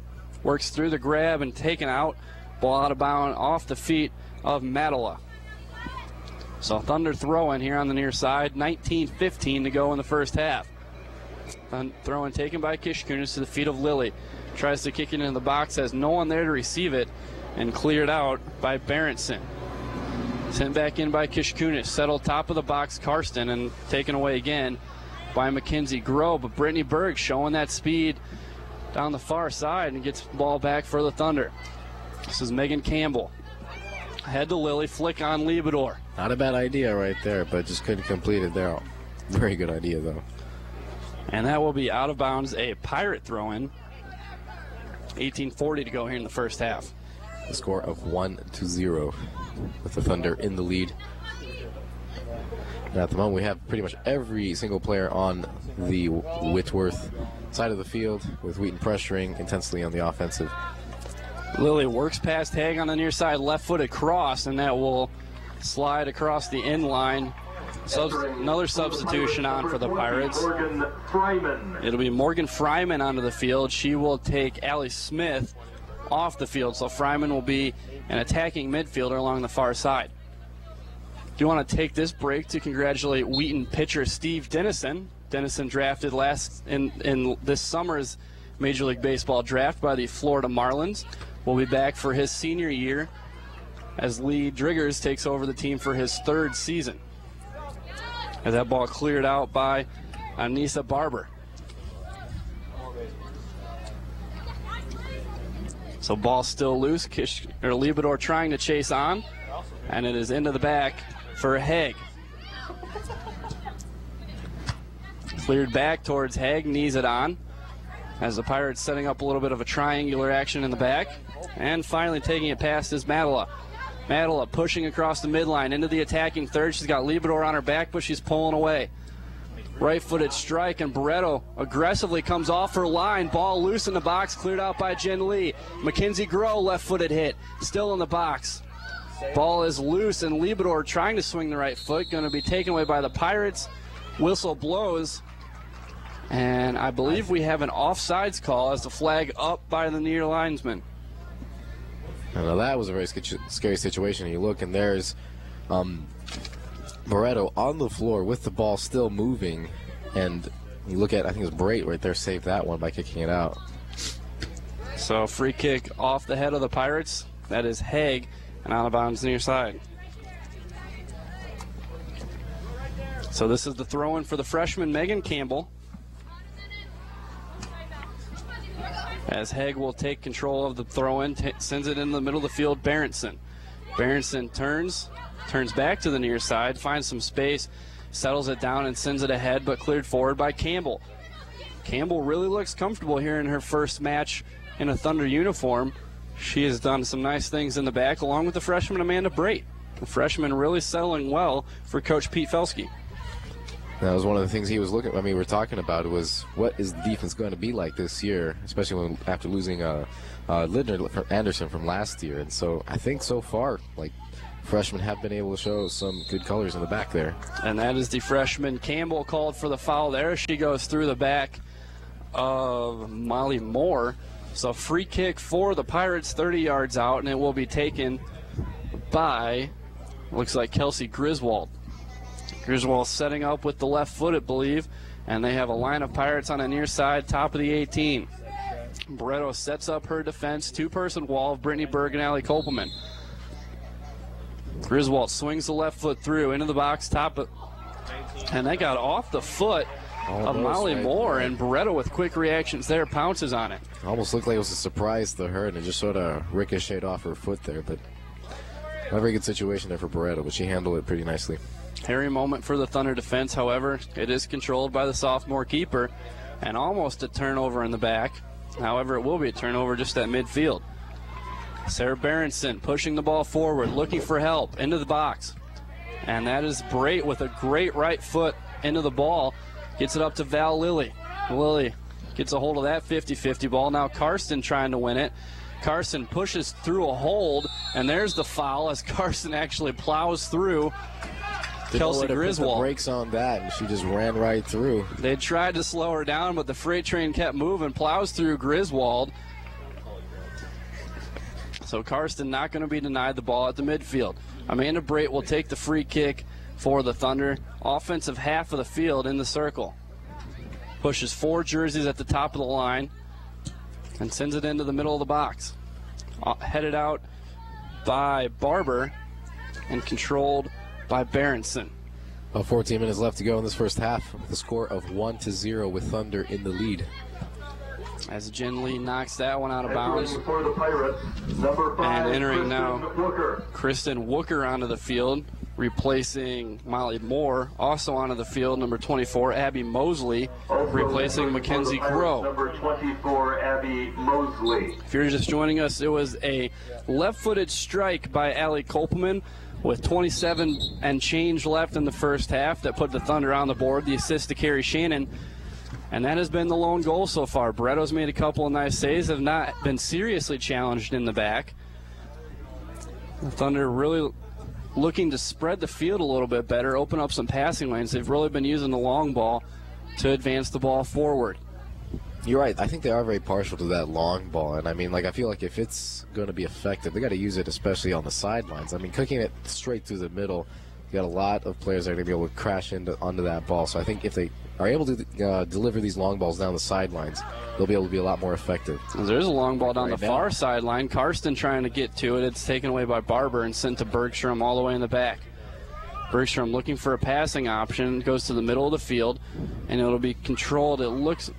[SPEAKER 1] Works through the grab and taken out. Ball out of bounds off the feet of Matala. So Thunder throw-in here on the near side. 19:15 to go in the first half. Throw-in taken by Kishkunis to the feet of Lilly. Tries to kick it into the box. Has no one there to receive it. And cleared out by Berenson. Sent back in by Kishkunis. Settled top of the box, Karsten, and taken away again by Mackenzie Grove. But Brittany Berg showing that speed down the far side and gets the ball back for the Thunder. This is Megan Campbell. Head to Lilly, flick on Liebedor.
[SPEAKER 2] Not a bad idea right there, but just couldn't complete it there. Very good idea, though.
[SPEAKER 1] And that will be out of bounds, a Pirate throw-in. 18:40 to go here in the first half.
[SPEAKER 2] A score of 1-0 with the Thunder in the lead. And at the moment, we have pretty much every single player on the Whitworth side of the field, with Wheaton pressuring intensely on the offensive.
[SPEAKER 1] Lilly works past Haig on the near side, left-footed cross, and that will slide across the end line. Another substitution on for the Pirates. It'll be Morgan Fryman onto the field. She will take Allie Smith off the field, so Fryman will be an attacking midfielder along the far side. Do want to take this break to congratulate Wheaton pitcher Steve Dennison. Dennison drafted last in this summer's Major League Baseball draft by the Florida Marlins. Will be back for his senior year as Lee Driggers takes over the team for his third season. As that ball cleared out by Anissa Barber. So ball still loose. Liebedor trying to chase on, and it is into the back for Haig. Cleared back towards Haig, knees it on. As the Pirates setting up a little bit of a triangular action in the back. And finally taking it past is Matala. Matala pushing across the midline into the attacking third. She's got Liebedor on her back, but she's pulling away. Right-footed strike, and Barreto aggressively comes off her line. Ball loose in the box, cleared out by Jen Lee. Mackenzie Groh, left-footed hit, still in the box. Ball is loose, and Liebedor trying to swing the right foot. Going to be taken away by the Pirates. Whistle blows. And I believe we have an offsides call as the flag up by the near linesman.
[SPEAKER 2] Now that was a very scary situation. You look, and there's Barreto on the floor with the ball still moving. And you look at, I think it was Brate right there, saved that one by kicking it out.
[SPEAKER 1] So free kick off the head of the Pirates. That is Haig, and out of bounds near side. So this is the throw-in for the freshman Megan Campbell. As Haig will take control of the throw-in, sends it in the middle of the field, Berenson. Berenson turns back to the near side, finds some space, settles it down and sends it ahead, but cleared forward by Campbell. Campbell really looks comfortable here in her first match in a Thunder uniform. She has done some nice things in the back, along with the freshman Amanda Brate. The freshman really settling well for Coach Pete Felski.
[SPEAKER 2] That was one of the things he was looking. I mean, we're talking about was what is the defense going to be like this year, especially after losing Lindner Anderson from last year. And so I think so far, like, freshmen have been able to show some good colors in the back there. And
[SPEAKER 1] that is the freshman Campbell called for the foul there. She goes through the back of Molly Moore. So free kick for the Pirates, 30 yards out, and it will be taken by, looks like Kelsey Griswold. Griswold setting up with the left foot, I believe, and they have a line of Pirates on the near side, top of the 18. Barreto sets up her defense, two-person wall of Brittany Berg and Allie Kopelman. Griswold swings the left foot through into the box, and they got off the foot of Molly Moore, and Barreto with quick reactions there pounces on it.
[SPEAKER 2] Almost looked like it was a surprise to her, and it just sort of ricocheted off her foot there, but Not a very good situation there for Barreto, but she handled it pretty nicely.
[SPEAKER 1] Hairy moment for the Thunder defense, however. It is controlled by the sophomore keeper, and almost a turnover in the back. However, it will be a turnover just at midfield. Sarah Berenson pushing the ball forward, looking for help into the box. And that is Brait with a great right foot into the ball. Gets it up to Val Lilly. Lilly gets a hold of that 50-50 ball. Now Karsten trying to win it. Carson pushes through a hold, and there's the foul as Carson actually plows through Kelsey Griswold.
[SPEAKER 2] The brakes on that, and she just ran right through.
[SPEAKER 1] They tried to slow her down, but the freight train kept moving, plows through Griswold. So Karsten not going to be denied the ball at the midfield. Amanda Brait will take the free kick for the Thunder. Offensive half of the field in the circle. Pushes 4 jerseys at the top of the line and sends it into the middle of the box. Headed out by Barber and controlled by Berenson.
[SPEAKER 2] About 14 minutes left to go in this first half with a score of 1-0 with Thunder in the lead.
[SPEAKER 1] As Jen Lee knocks that one out of bounds.
[SPEAKER 3] For the Pirates, number 5,
[SPEAKER 1] and entering
[SPEAKER 3] Kristen
[SPEAKER 1] now,
[SPEAKER 3] Wooker.
[SPEAKER 1] Kristen Wooker onto the field, replacing Molly Moore. Also onto the field, number 24, Abby Mosley, replacing Mackenzie Crow.
[SPEAKER 3] Number 24, Abby Mosley.
[SPEAKER 1] If you're just joining us, it was a left-footed strike by Allie Kopelman with 27 and change left in the first half that put the Thunder on the board. The assist to Carrie Shannon. And that has been the lone goal so far. Barreto's made a couple of nice saves, have not been seriously challenged in the back. The Thunder really looking to spread the field a little bit better, open up some passing lanes. They've really been using the long ball to advance the ball forward.
[SPEAKER 2] You're right. I think they are very partial to that long ball. And, I mean, like, I feel like if it's going to be effective, they got to use it especially on the sidelines. I mean, cooking it straight through the middle, you got a lot of players that are going to be able to crash onto that ball. So I think if they are able to deliver these long balls down the sidelines, they'll be able to be a lot more effective.
[SPEAKER 1] There's a long ball down the far sideline. Karsten trying to get to it. It's taken away by Barber and sent to Bergstrom all the way in the back. Bergstrom looking for a passing option, goes to the middle of the field, and it'll be controlled. It looks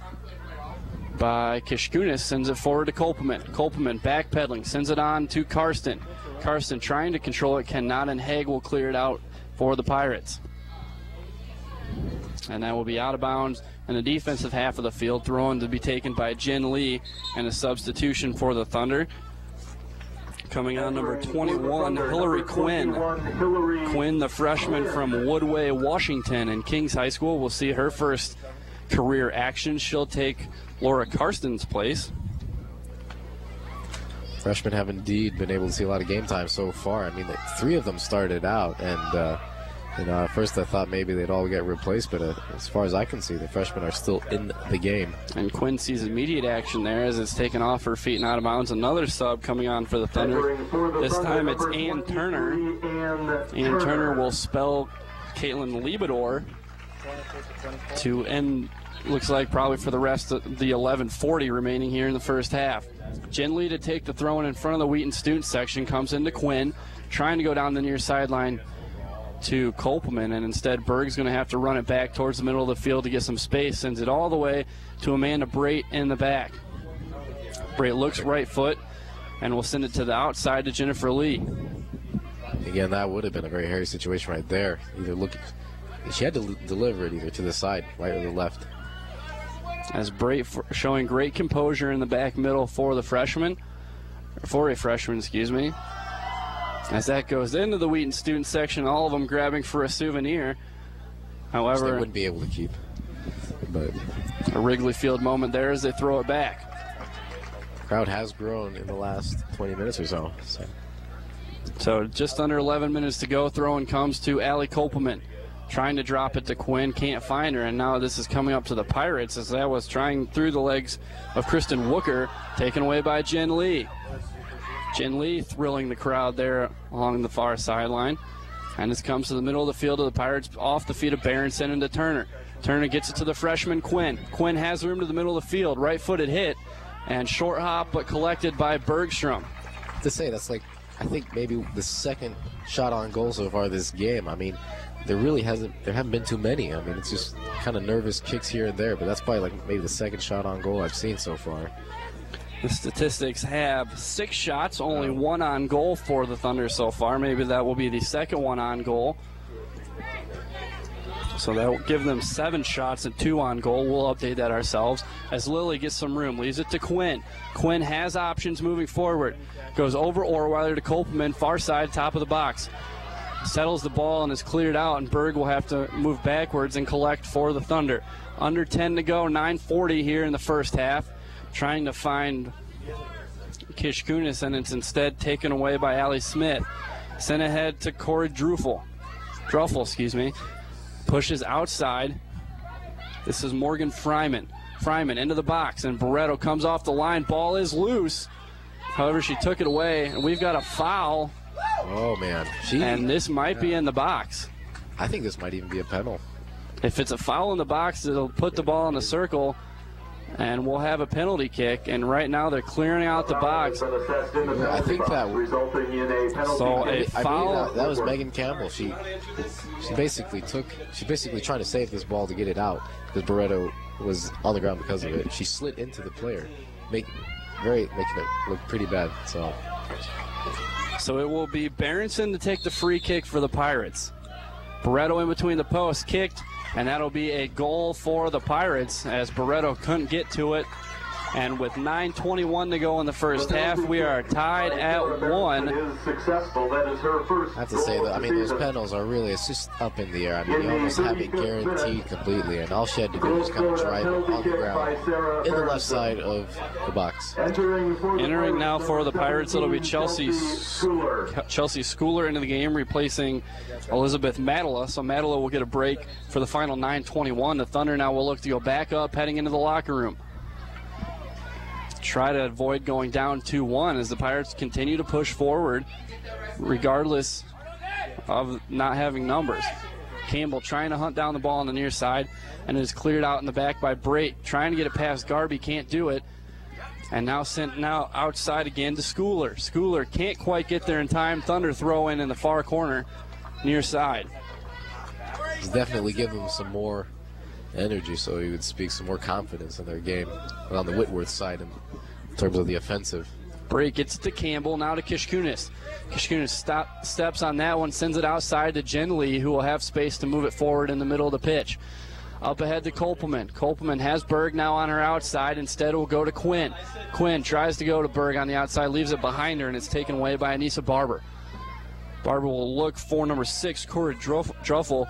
[SPEAKER 1] by Kishkunis, sends it forward to Kopelman. Kopelman backpedaling, sends it on to Karsten. Karsten trying to control it, cannot, and Haig will clear it out for the Pirates. And that will be out of bounds in the defensive half of the field, thrown to be taken by Jen Lee, and a substitution for the Thunder. Coming on, number 21, Hillary Quinn. Quinn, the freshman from Woodway, Washington, in Kings High School, will see her first career action. She'll take Laura Karsten's place.
[SPEAKER 2] Freshmen have indeed been able to see a lot of game time so far. I mean, 3 of them started out, and at first I thought maybe they'd all get replaced, but as far as I can see, the freshmen are still in the game.
[SPEAKER 1] And Quinn sees immediate action there as it's taken off her feet and out of bounds. Another sub coming on for the Thunder. This time it's Ann Turner. Ann Turner will spell Caitlin Liebador to end, looks like probably for the rest of the 11:40 remaining here in the first half. Jen Lee to take the throw in front of the Wheaton student section, comes into Quinn, trying to go down the near sideline to Kopelman, and instead Berg's going to have to run it back towards the middle of the field to get some space. Sends it all the way to Amanda Brait in the back. Brait looks right foot and will send it to the outside to Jennifer Lee.
[SPEAKER 2] Again, that would have been a very hairy situation right there. She had to deliver it either to the side, right or the left.
[SPEAKER 1] As Brait showing great composure in the back middle for a freshman, excuse me. As that goes into the Wheaton student section, all of them grabbing for a souvenir. However,
[SPEAKER 2] they wouldn't be able to keep. But
[SPEAKER 1] a Wrigley Field moment there as they throw it back.
[SPEAKER 2] The crowd has grown in the last 20 minutes or so.
[SPEAKER 1] So just under 11 minutes to go. Throwing comes to Allie Kopelman. Trying to drop it to Quinn, can't find her, and now this is coming up to the Pirates as that was trying through the legs of Kristen Wooker, taken away by Jen Lee. Jen Lee thrilling the crowd there along the far sideline. And this comes to the middle of the field of the Pirates, off the feet of Berenson into Turner. Turner gets it to the freshman Quinn. Quinn has room to the middle of the field, right-footed hit, and short hop but collected by Bergstrom.
[SPEAKER 2] To say, that's like, I think maybe the second shot on goal so far this game. I mean, there haven't been too many. I mean, it's just kind of nervous kicks here and there, but that's probably like maybe the second shot on goal I've seen so far.
[SPEAKER 1] The statistics have 6 shots, only 1 on goal for the Thunder so far. Maybe that will be the second one on goal. So that will give them 7 shots and 2 on goal. We'll update that ourselves as Lily gets some room. Leaves it to Quinn. Quinn has options moving forward. Goes over Orweiler to Kopelman, far side, top of the box. Settles the ball and is cleared out, and Berg will have to move backwards and collect for the Thunder. Under 10 to go, 9:40 here in the first half. Trying to find Kishkunis, and it's instead taken away by Allie Smith. Sent ahead to Corey Druffel, pushes outside. This is Morgan Fryman. Fryman into the box, and Barreto comes off the line. Ball is loose. However, she took it away, and we've got a foul.
[SPEAKER 2] Oh, man.
[SPEAKER 1] And this might be in the box.
[SPEAKER 2] I think this might even be a penalty.
[SPEAKER 1] If it's a foul in the box, it'll put the ball in the circle, and we'll have a penalty kick. And right now they're clearing out the box.
[SPEAKER 2] I think that
[SPEAKER 1] so a foul.
[SPEAKER 2] That was Megan Campbell. She basically trying to save this ball to get it out because Barreto was on the ground because of it. She slid into the player, making it look pretty bad.
[SPEAKER 1] So it will be Berenson to take the free kick for the Pirates. Barreto in between the posts, kicked, and that'll be a goal for the Pirates as Barreto couldn't get to it. And with 9:21 to go in the first half, we are tied at 1.
[SPEAKER 2] I have to say that, those penalties are really, it's just up in the air. You almost have it guaranteed completely, and all she had to do was kind of drive it on the ground in the left side of the box.
[SPEAKER 1] Entering now for the Pirates, it'll be Chelsea Schooler into the game, replacing Elizabeth Madela. So Madela will get a break for the final 9:21. The Thunder now will look to go back up, heading into the locker room. Try to avoid going down 2-1 as the Pirates continue to push forward regardless of not having numbers. Campbell trying to hunt down the ball on the near side, and it is cleared out in the back by Brait. Trying to get it past Garby, can't do it. And now sent outside again to Schooler. Schooler can't quite get there in time. Thunder throw in the far corner, near side.
[SPEAKER 2] It's definitely give them some more energy, so he would speak some more confidence in their game on the Whitworth side in terms of the offensive.
[SPEAKER 1] Brait gets it to Campbell, now to Kishkunis. Kishkunis steps on that one, sends it outside to Jen Lee, who will have space to move it forward in the middle of the pitch. Up ahead to Kopelman. Kopelman has Berg now on her outside. Instead, it will go to Quinn. Quinn tries to go to Berg on the outside, leaves it behind her, and it's taken away by Anissa Barber. Barber will look for number 6, Corey Druffel.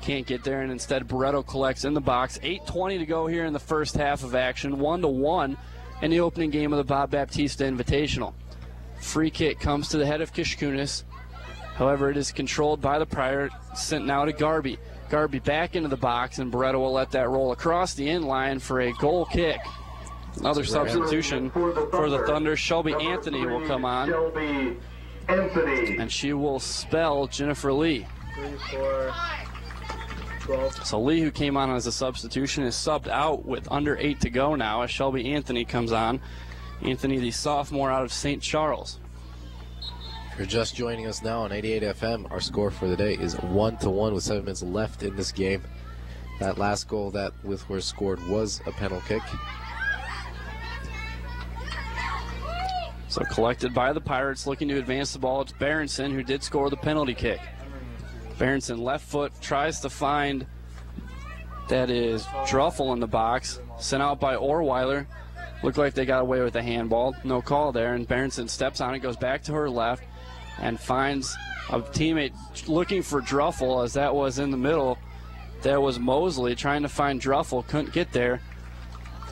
[SPEAKER 1] Can't get there, and instead Barreto collects in the box. 8:20 to go here in the first half of action. 1-1 in the opening game of the Bob Baptista Invitational. Free kick comes to the head of Kishkunis. However, it is controlled by the Pirates, sent now to Garby. Garby back into the box, and Barreto will let that roll across the end line for a goal kick. Another substitution for the Thunder. Shelby Anthony will come on, and she will spell Jennifer Lee.
[SPEAKER 4] 12.
[SPEAKER 1] So Lee, who came on as a substitution, is subbed out with under 8 to go now as Shelby Anthony comes on. Anthony, the sophomore out of St. Charles.
[SPEAKER 2] If you're just joining us now on 88 FM, our score for the day is 1-1 with 7 minutes left in this game. That last goal that Whitworth scored was a penalty kick.
[SPEAKER 1] So collected by the Pirates, looking to advance the ball. It's Berenson, who did score the penalty kick. Berenson, left foot, tries to find, that is Druffel in the box. Sent out by Orweiler. Looked like they got away with a handball. No call there, and Berenson steps on it, goes back to her left, and finds a teammate looking for Druffel, as that was in the middle. There was Mosley trying to find Druffel, couldn't get there.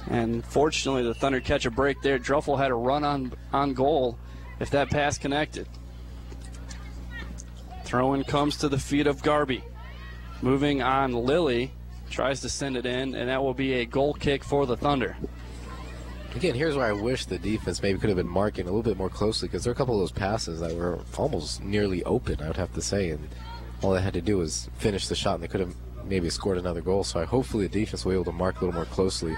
[SPEAKER 1] And fortunately, the Thunder catch a break there. Druffel had a run on goal if that pass connected. Throw-in comes to the feet of Garby. Moving on, Lilly tries to send it in, and that will be a goal kick for the Thunder.
[SPEAKER 2] Again, here's where I wish the defense maybe could have been marking a little bit more closely, because there are a couple of those passes that were almost nearly open, I would have to say, and all they had to do was finish the shot, and they could have maybe scored another goal. So hopefully the defense will be able to mark a little more closely.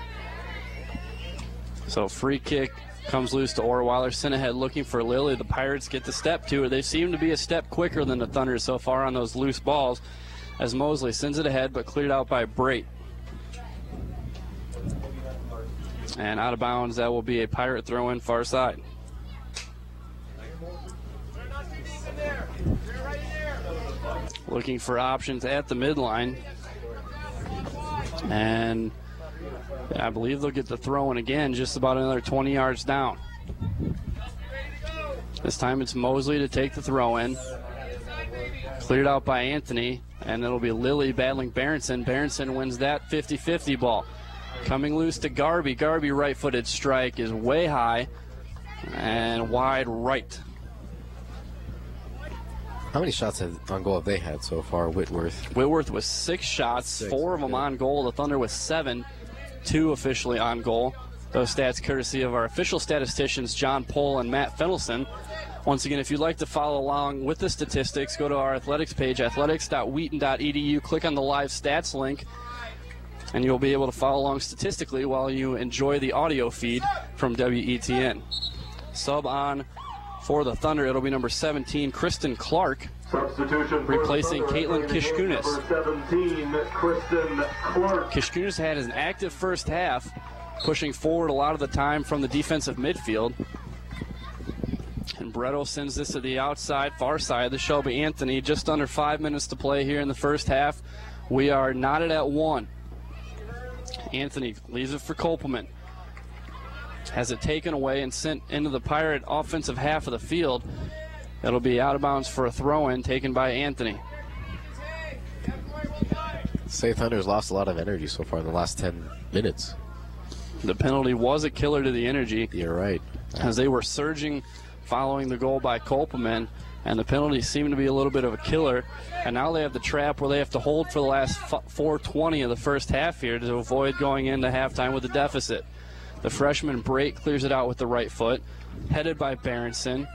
[SPEAKER 1] So free kick comes loose to Orweiler. Sent ahead looking for Lilly. The Pirates get the step to her. They seem to be a step quicker than the Thunder so far on those loose balls, as Mosley sends it ahead, but cleared out by Brait. And out of bounds, that will be a Pirate throw-in far side. Looking for options at the midline. And I believe they'll get the throw-in again, just about another 20 yards down. This time it's Mosley to take the throw-in. Cleared out by Anthony, and it'll be Lilly battling Berenson. Berenson wins that 50-50 ball. Coming loose to Garby. Garby right-footed strike is way high and wide right.
[SPEAKER 2] How many shots on goal have they had so far, Whitworth?
[SPEAKER 1] Whitworth with 6 shots, 4 of them on goal. The Thunder with 7, 2 officially on goal. Those stats courtesy of our official statisticians, John Pohl and Matt Fennelson. Once again, if you'd like to follow along with the statistics, go to our athletics page, athletics.wheaton.edu. Click on the live stats link, and you'll be able to follow along statistically while you enjoy the audio feed from WETN. Sub on for the Thunder, it'll be number 17, Kristen Clark,
[SPEAKER 3] Substitution
[SPEAKER 1] replacing Caitlin Kishkunis.
[SPEAKER 3] Number 17, Kristen Clark.
[SPEAKER 1] Kishkunis had an active first half, pushing forward a lot of the time from the defensive midfield. And Bretto sends this to the outside, far side, the Shelby Anthony. Just under 5 minutes to play here in the first half. We are knotted at 1. Anthony leaves it for Kopelman. Has it taken away and sent into the Pirate offensive half of the field. It'll be out of bounds for a throw-in taken by Anthony.
[SPEAKER 2] Say Thunder's lost a lot of energy so far in the last 10 minutes.
[SPEAKER 1] The penalty was a killer to the energy.
[SPEAKER 2] You're right.
[SPEAKER 1] As they were surging following the goal by Kopelman, and the penalty seemed to be a little bit of a killer. And now they have the trap where they have to hold for the last 4:20 of the first half here to avoid going into halftime with a deficit. The freshman Brake clears it out with the right foot, headed by Berenson.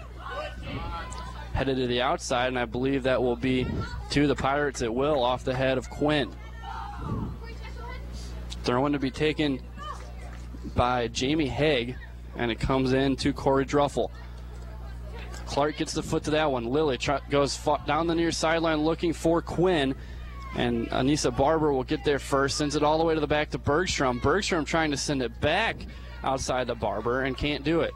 [SPEAKER 1] Headed to the outside, and I believe that will be to the Pirates at will off the head of Quinn. Throw-in to be taken by Jamie Haig, and it comes in to Corey Druffel. Clark gets the foot to that one. Lilly goes down the near sideline looking for Quinn, and Anissa Barber will get there first, sends it all the way to the back to Bergstrom. Bergstrom trying to send it back outside the Barber and can't do it.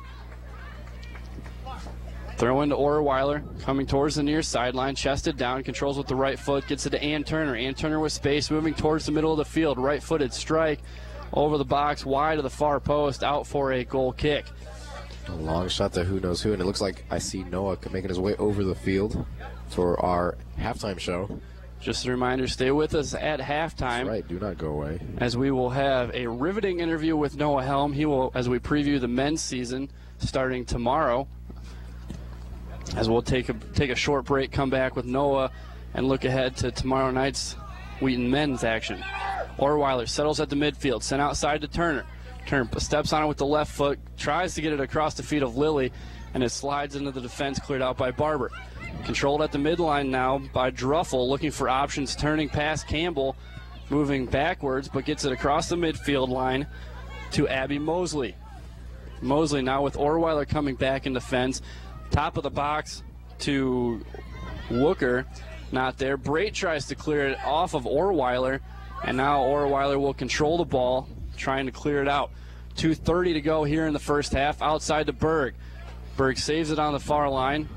[SPEAKER 1] Throw into Orweiler, coming towards the near sideline, chested down, controls with the right foot, gets it to Ann Turner. Ann Turner with space, moving towards the middle of the field. Right-footed strike over the box, wide of the far post, out for a goal kick.
[SPEAKER 2] A long shot to who knows who, and it looks like I see Noah making his way over the field for our halftime show.
[SPEAKER 1] Just a reminder, stay with us at halftime.
[SPEAKER 2] That's right, do not go away.
[SPEAKER 1] As we will have a riveting interview with Noah Helm. He will, as we preview the men's season starting tomorrow. As we'll take a short break, come back with Noah, and look ahead to tomorrow night's Wheaton men's action. Orweiler settles at the midfield, sent outside to Turner. Turner steps on it with the left foot, tries to get it across the feet of Lilly, and it slides into the defense, cleared out by Barber. Controlled at the midline now by Druffel, looking for options, turning past Campbell, moving backwards, but gets it across the midfield line to Abby Mosley. Mosley now with Orweiler coming back in defense. Top of the box to Wooker, not there. Brate tries to clear it off of Orweiler, and now Orweiler will control the ball, trying to clear it out. 2:30 to go here in the first half, outside to Berg. Berg saves it on the far line.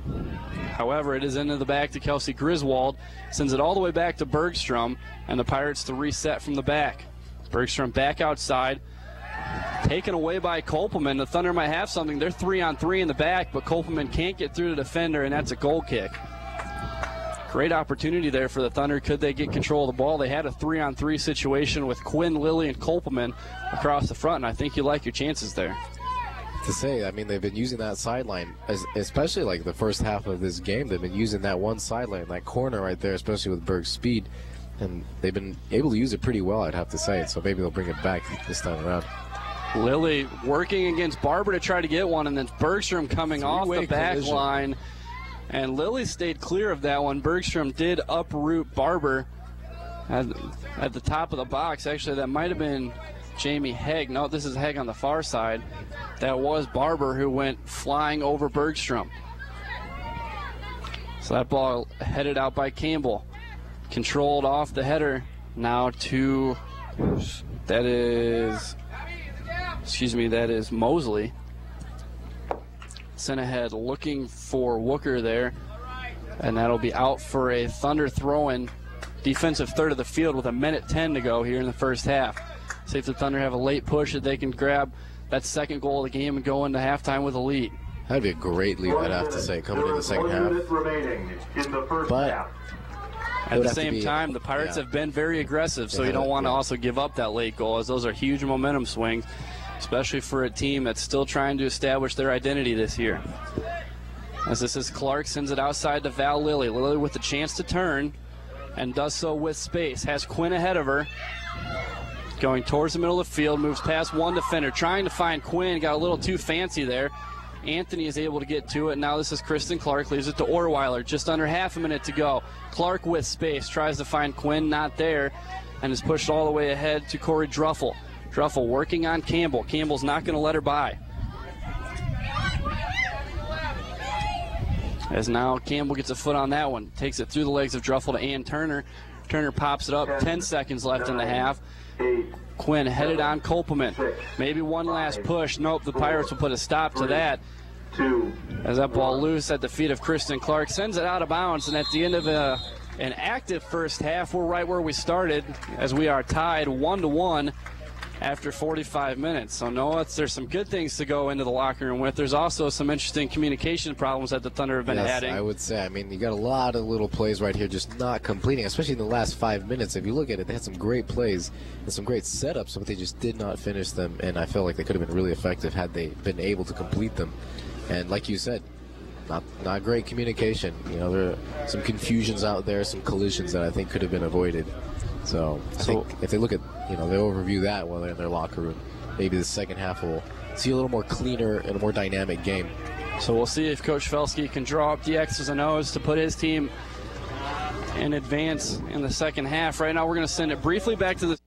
[SPEAKER 1] However, it is into the back to Kelsey Griswold, sends it all the way back to Bergstrom, and the Pirates to reset from the back. Bergstrom back outside, taken away by Kopelman. The Thunder might have something. They're 3-on-3 in the back, but Kopelman can't get through the defender, and that's a goal kick. Great opportunity there for the Thunder. Could they get control of the ball? They had a 3-on-3 situation with Quinn, Lilly, and Kopelman across the front, and I think you like your chances there.
[SPEAKER 2] To say, I mean, they've been using that sideline, especially like the first half of this game. They've been using that one sideline, that corner right there, especially with Berg's speed, and they've been able to use it pretty well, I'd have to say. So maybe they'll bring it back this time around.
[SPEAKER 1] Lilly working against Barber to try to get one, and then Bergstrom coming off the back line. And Lilly stayed clear of that one. Bergstrom did uproot Barber at the top of the box. Actually, that might have been Jamie Haig. No, this is Haig on the far side. That was Barber who went flying over Bergstrom. So that ball headed out by Campbell. Controlled off the header now to, that is Excuse me, that is Mosley. Sent ahead looking for Wooker there. And that'll be out for a Thunder throw-in. Defensive third of the field with 1:10 to go here in the first half. See if the Thunder have a late push that they can grab that second goal of the game and go into halftime with a lead.
[SPEAKER 2] That'd be a great lead, I'd have to say, coming in the second half. But
[SPEAKER 1] at the same time, the Pirates have been very aggressive, so you don't want to also give up that late goal, as those are huge momentum swings, especially for a team that's still trying to establish their identity this year. As this is Clark, sends it outside to Val Lilly. Lilly with the chance to turn, and does so with space. Has Quinn ahead of her. Going towards the middle of the field, moves past one defender, trying to find Quinn. Got a little too fancy there. Anthony is able to get to it. Now this is Kristen Clark, leaves it to Orweiler. Just under half a minute to go. Clark with space, tries to find Quinn, not there, and is pushed all the way ahead to Corey Druffel. Druffel working on Campbell. Campbell's not going to let her by. As now Campbell gets a foot on that one. Takes it through the legs of Druffel to Ann Turner. Turner pops it up. 10 seconds left in the half. Quinn headed on Kopelman. Maybe one last push. Nope, the Pirates will put a stop to that. As that ball loose at the feet of Kristen Clark. Sends it out of bounds, and at the end of an active first half, we're right where we started, as we are tied 1-1 after 45 minutes. So Noah, there's some good things to go into the locker room with. There's also some interesting communication problems that the Thunder have been adding.
[SPEAKER 2] I would say. I mean, you got a lot of little plays right here just not completing, especially in the last 5 minutes. If you look at it, they had some great plays and some great setups, but they just did not finish them, and I felt like they could have been really effective had they been able to complete them. And like you said, not great communication. You know, there are some confusions out there, some collisions that I think could have been avoided. So I think if they look at, they'll review that while they're in their locker room. Maybe the second half will see a little more cleaner and a more dynamic game.
[SPEAKER 1] So we'll see if Coach Felsky can draw up the X's and O's to put his team in advance in the second half. Right now we're going to send it briefly back to the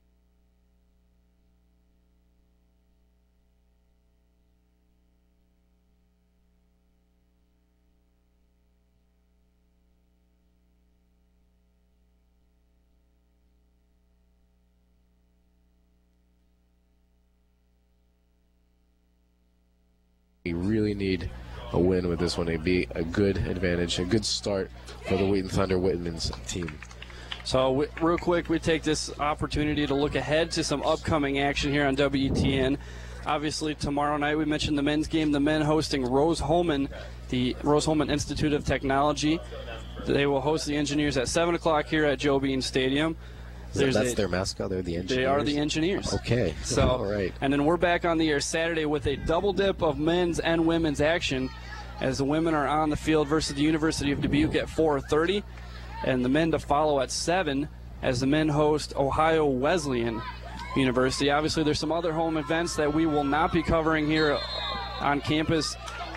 [SPEAKER 2] We really need a win with this one. It'd be a good advantage, a good start for the Wheaton Thunder Whitman's team.
[SPEAKER 1] So real quick, we take this opportunity to look ahead to some upcoming action here on WETN. Obviously, tomorrow night we mentioned the men's game. The men hosting Rose-Hulman, the Rose-Hulman Institute of Technology. They will host the Engineers at 7 o'clock here at Joe Bean Stadium.
[SPEAKER 2] That's their mascot. They're the Engineers.
[SPEAKER 1] They are the Engineers.
[SPEAKER 2] Okay.
[SPEAKER 1] So,
[SPEAKER 2] all right.
[SPEAKER 1] And then we're back on the air Saturday with a double dip of men's and women's action, as the women are on the field versus the University of Dubuque at 4:30, and the men to follow at 7 as the men host Ohio Wesleyan University. Obviously, there's some other home events that we will not be covering here on campus.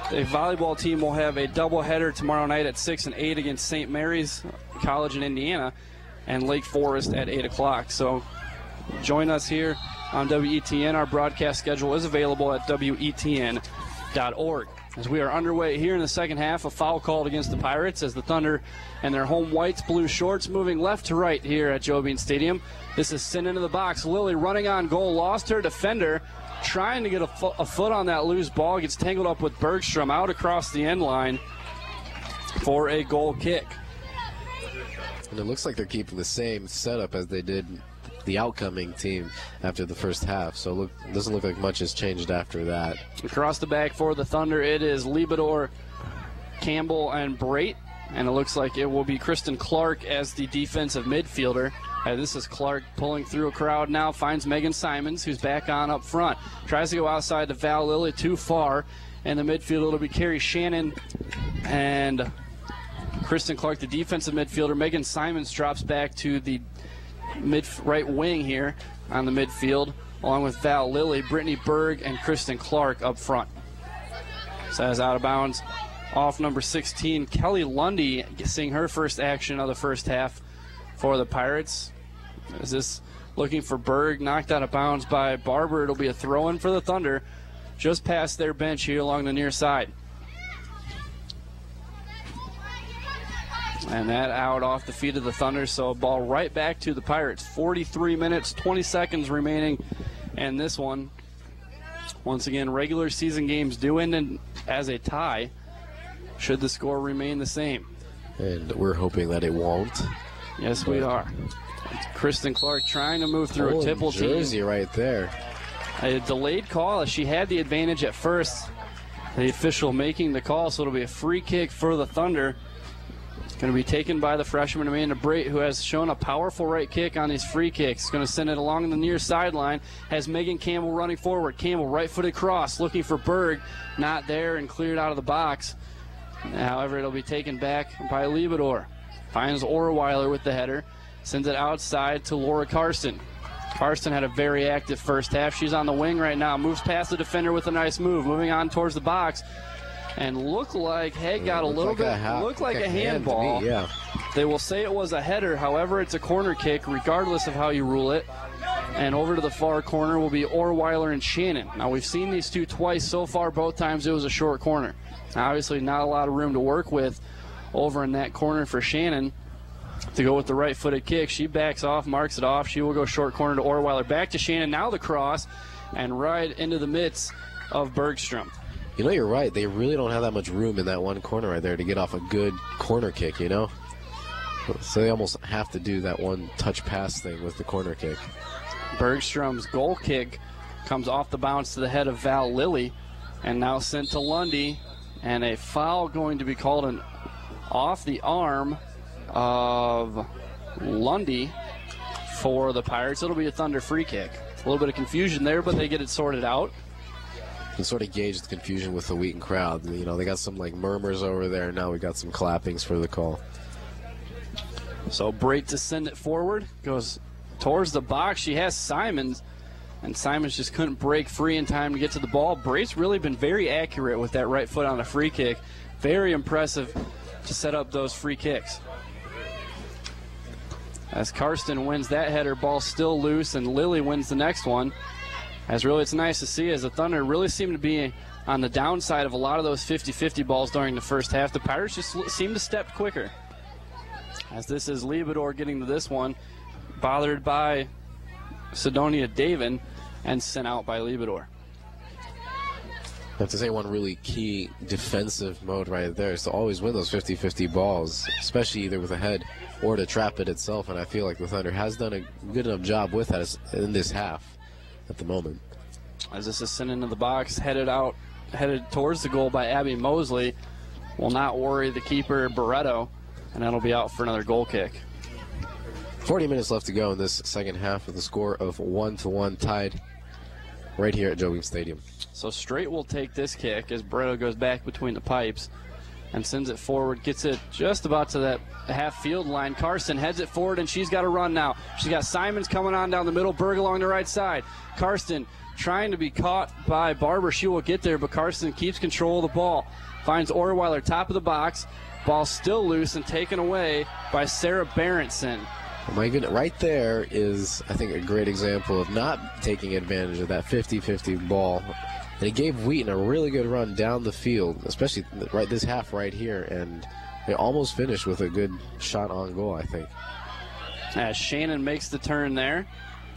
[SPEAKER 1] The volleyball team will have a doubleheader tomorrow night at 6 and 8 against St. Mary's College in Indiana, and Lake Forest at 8 o'clock. So join us here on WETN. Our broadcast schedule is available at WETN.org. As we are underway here in the second half, a foul called against the Pirates as the Thunder and their home whites blue shorts moving left to right here at Joe Bean Stadium. This is sent into the box. Lilly running on goal, lost her defender, trying to get a foot on that loose ball, gets tangled up with Bergstrom out across the end line for a goal kick.
[SPEAKER 2] And it looks like they're keeping the same setup as they did the outcoming team after the first half. So it doesn't look like much has changed after that.
[SPEAKER 1] Across the back for the Thunder, it is Liebador, Campbell, and Brait. And it looks like it will be Kristen Clark as the defensive midfielder. This is Clark pulling through a crowd now, finds Megan Simons, who's back on up front. Tries to go outside to Val Lilly, too far. And the midfield, it'll be Carrie Shannon and Kristen Clark, the defensive midfielder. Megan Simons drops back to the right wing here on the midfield, along with Val Lilly, Brittany Berg, and Kristen Clark up front. So that's out of bounds off number 16, Kelly Lundy, seeing her first action of the first half for the Pirates. Is this looking for Berg, knocked out of bounds by Barber. It'll be a throw-in for the Thunder just past their bench here along the near side. And that out off the feet of the Thunder, so a ball right back to the Pirates. 43 minutes, 20 seconds remaining, and this one Once again, regular season games do end as a tie, should the score remain the same.
[SPEAKER 5] And we're hoping that it won't.
[SPEAKER 1] Yes, we are. Kristen Clark trying to move through a Tipple team.
[SPEAKER 5] Jersey right there.
[SPEAKER 1] A delayed call as she had the advantage at first. The official making the call, so it'll be a free kick for the Thunder. Going to be taken by the freshman Amanda Brait, who has shown a powerful right kick on these free kicks. Going to send it along the near sideline. Has Megan Campbell running forward. Campbell right-footed cross, looking for Berg. Not there and cleared out of the box. However, it'll be taken back by Liebedor. Finds Orweiler with the header. Sends it outside to Laura Karsten. Karsten had a very active first half. She's on the wing right now. Moves past the defender with a nice move. Moving on towards the box. And looked like Haig got a little bit, looked like a handball.
[SPEAKER 5] Yeah.
[SPEAKER 1] They will say it was a header. However, it's a corner kick, regardless of how you rule it. And over to the far corner will be Orweiler and Shannon. Now, we've seen these two twice so far. Both times it was a short corner. Now, obviously, not a lot of room to work with over in that corner for Shannon to go with the right-footed kick. She backs off, marks it off. She will go short corner to Orweiler. Back to Shannon. Now the cross, and right into the midst of Bergstrom.
[SPEAKER 5] You know, you're right. They really don't have that much room in that one corner right there to get off a good corner kick, you know? So they almost have to do that one touch pass thing with the corner kick.
[SPEAKER 1] Bergstrom's goal kick comes off the bounce to the head of Val Lilly and now sent to Lundy. And a foul going to be called off the arm of Lundy for the Pirates. It'll be a Thunder free kick. A little bit of confusion there, but they get it sorted out.
[SPEAKER 5] You can sort of gauge the confusion with the Wheaton crowd. You know, they got some like murmurs over there. Now we got some clappings for the call.
[SPEAKER 1] So Brait to send it forward. Goes towards the box. She has Simons. And Simons just couldn't break free in time to get to the ball. Brait's really been very accurate with that right foot on a free kick. Very impressive to set up those free kicks. As Karsten wins that header, ball still loose, and Lilly wins the next one. As really it's nice to see as the Thunder really seem to be on the downside of a lot of those 50-50 balls during the first half. The Pirates just seem to step quicker. As this is Liebedor getting to this one, bothered by Sidonia Davin, and sent out by Liebedor.
[SPEAKER 5] I have to say one really key defensive mode right there is to always win those 50-50 balls, especially either with a head or to trap it itself, and I feel like the Thunder has done a good enough job with that in this half at the moment.
[SPEAKER 1] As this is sent into the box, headed towards the goal by Abby Mosley, will not worry the keeper Barreto, and that'll be out for another goal kick.
[SPEAKER 5] 40 minutes left to go in this second half with a score of 1-1 tied right here at Joe Weems Stadium.
[SPEAKER 1] So Straight will take this kick as Barreto goes back between the pipes and sends it forward, gets it just about to that half field line. Karsten heads it forward, and she's got to run now. She's got Simons coming on down the middle, Berg along the right side. Karsten trying to be caught by Barber. She will get there, but Karsten keeps control of the ball. Finds Orweiler top of the box. Ball still loose and taken away by Sarah Berenson.
[SPEAKER 5] Oh my goodness, right there is, I think, a great example of not taking advantage of that 50-50 ball. And it gave Wheaton a really good run down the field, especially right this half right here, and they almost finished with a good shot on goal, I think.
[SPEAKER 1] As Shannon makes the turn there,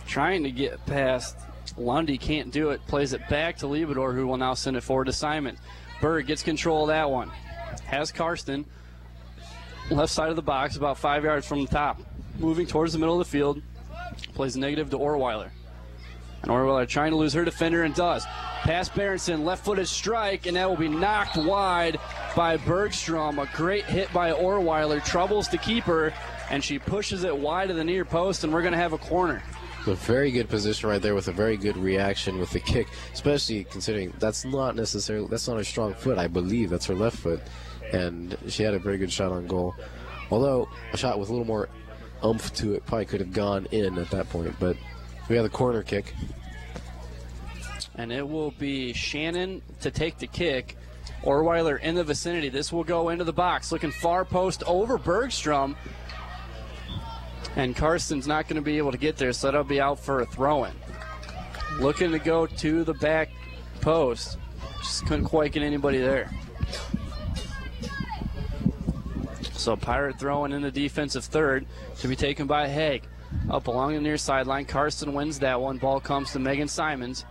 [SPEAKER 1] trying to get past Lundy, can't do it, plays it back to Liebedor, who will now send it forward to Simon. Berg gets control of that one. Has Karsten, left side of the box, about 5 yards from the top. Moving towards the middle of the field, plays negative to Orweiler. And Orweiler trying to lose her defender and does. Pass Berenson, left-footed strike, and that will be knocked wide by Bergstrom. A great hit by Orweiler, troubles the keeper, and she pushes it wide of the near post, and we're going to have a corner.
[SPEAKER 5] A very good position right there with a very good reaction with the kick, especially considering that's not her strong foot, I believe. That's her left foot, and she had a very good shot on goal. Although a shot with a little more oomph to it probably could have gone in at that point, but we have the corner kick.
[SPEAKER 1] And it will be Shannon to take the kick. Orweiler in the vicinity. This will go into the box. Looking far post over Bergstrom. And Karsten's not going to be able to get there, so that'll be out for a throw-in. Looking to go to the back post. Just couldn't quite get anybody there. So Pirate throwing in the defensive third to be taken by Haig. Up along the near sideline. Karsten wins that one. Ball comes to Megan Simons.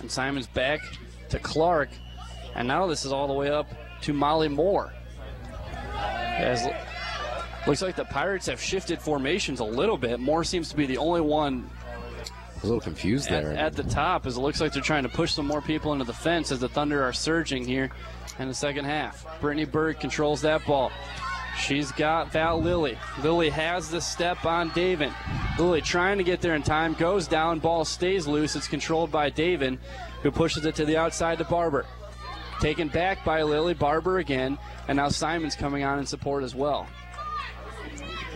[SPEAKER 1] And Simons back to Clark. And now this is all the way up to Molly Moore. As looks like the Pirates have shifted formations a little bit. Moore seems to be the only one
[SPEAKER 5] a little confused there.
[SPEAKER 1] At the top, as it looks like they're trying to push some more people into the fence as the Thunder are surging here in the second half. Brittany Berg controls that ball. She's got Val Lilly. Lilly has the step on David. Lilly trying to get there in time, goes down, ball stays loose. It's controlled by David, who pushes it to the outside to Barber. Taken back by Lilly, Barber again, and now Simons coming on in support as well.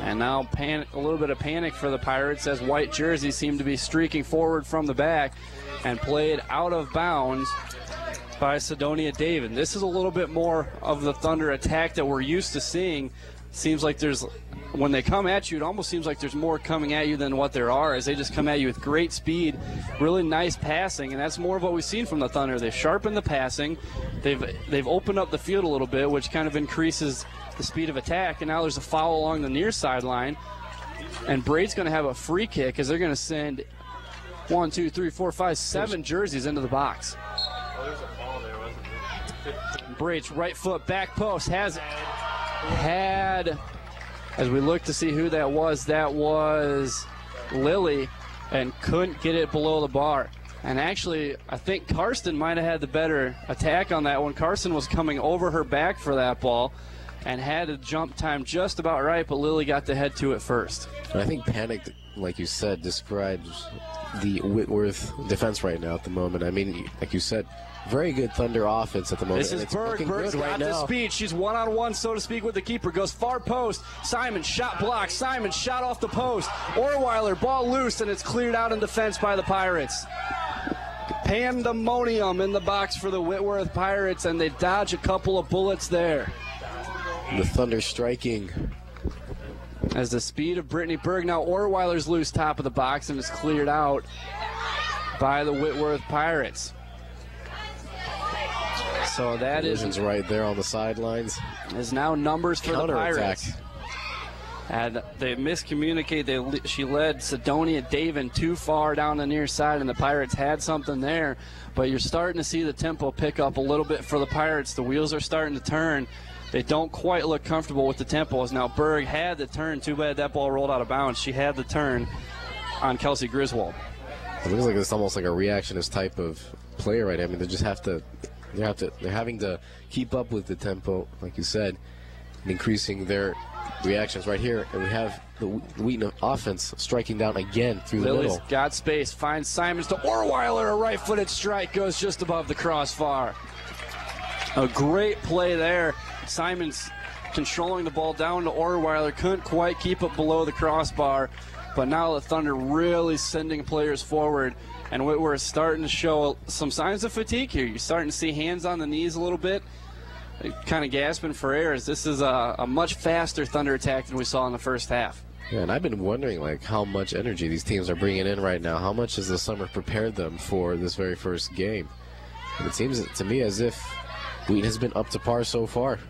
[SPEAKER 1] And now a little bit of panic for the Pirates as white jerseys seem to be streaking forward from the back and played out of bounds by Sidonia David. This is a little bit more of the Thunder attack that we're used to seeing. Seems like when they come at you, it almost seems like there's more coming at you than what there are, as they just come at you with great speed, really nice passing, and that's more of what we've seen from the Thunder. They've sharpened the passing, they've opened up the field a little bit, which kind of increases the speed of attack, and now there's a foul along the near sideline, and Braid's going to have a free kick as they're going to send 1, 2, 3, 4, 5, 7 jerseys into the box. Braid's right foot back post had, as we look to see who that was Lilly, and couldn't get it below the bar. And actually, I think Karsten might have had the better attack on that one. Karsten was coming over her back for that ball and had a jump time just about right, but Lilly got the head to it first.
[SPEAKER 5] And I think panic, like you said, describes the Whitworth defense right now at the moment. I mean, like you said, very good Thunder offense at the moment.
[SPEAKER 1] This is Berg. Berg's got the speed. She's one-on-one, so to speak, with the keeper. Goes far post. Simon shot blocked. Simon shot off the post. Orweiler, ball loose, and it's cleared out in defense by the Pirates. Pandemonium in the box for the Whitworth Pirates, and they dodge a couple of bullets there.
[SPEAKER 5] The Thunder striking.
[SPEAKER 1] As the speed of Brittany Berg, now Orweiler's loose top of the box, and is cleared out by the Whitworth Pirates. So that is
[SPEAKER 5] right there on the sidelines.
[SPEAKER 1] Is now numbers for the Pirates. And they miscommunicate. She led Sidonia David too far down the near side, and the Pirates had something there. But you're starting to see the tempo pick up a little bit for the Pirates. The wheels are starting to turn. They don't quite look comfortable with the tempo. As now Berg had the turn. Too bad that ball rolled out of bounds. She had the turn on Kelsey Griswold.
[SPEAKER 5] It looks like it's almost like a reactionist type of player, right? I mean, they just have to. They're having to keep up with the tempo, like you said, and increasing their reactions right here. And we have the Wheaton offense striking down again through the middle.
[SPEAKER 1] Got space, finds Simons to Orweiler. A right-footed strike goes just above the crossbar. A great play there. Simons controlling the ball down to Orweiler. Couldn't quite keep it below the crossbar. But now the Thunder really sending players forward. And Whitworth starting to show some signs of fatigue here. You're starting to see hands on the knees a little bit, kind of gasping for air. As this is a much faster Thunder attack than we saw in the first half.
[SPEAKER 5] Yeah, and I've been wondering, like, how much energy these teams are bringing in right now. How much has the summer prepared them for this very first game? And it seems to me as if Wheaton has been up to par so far.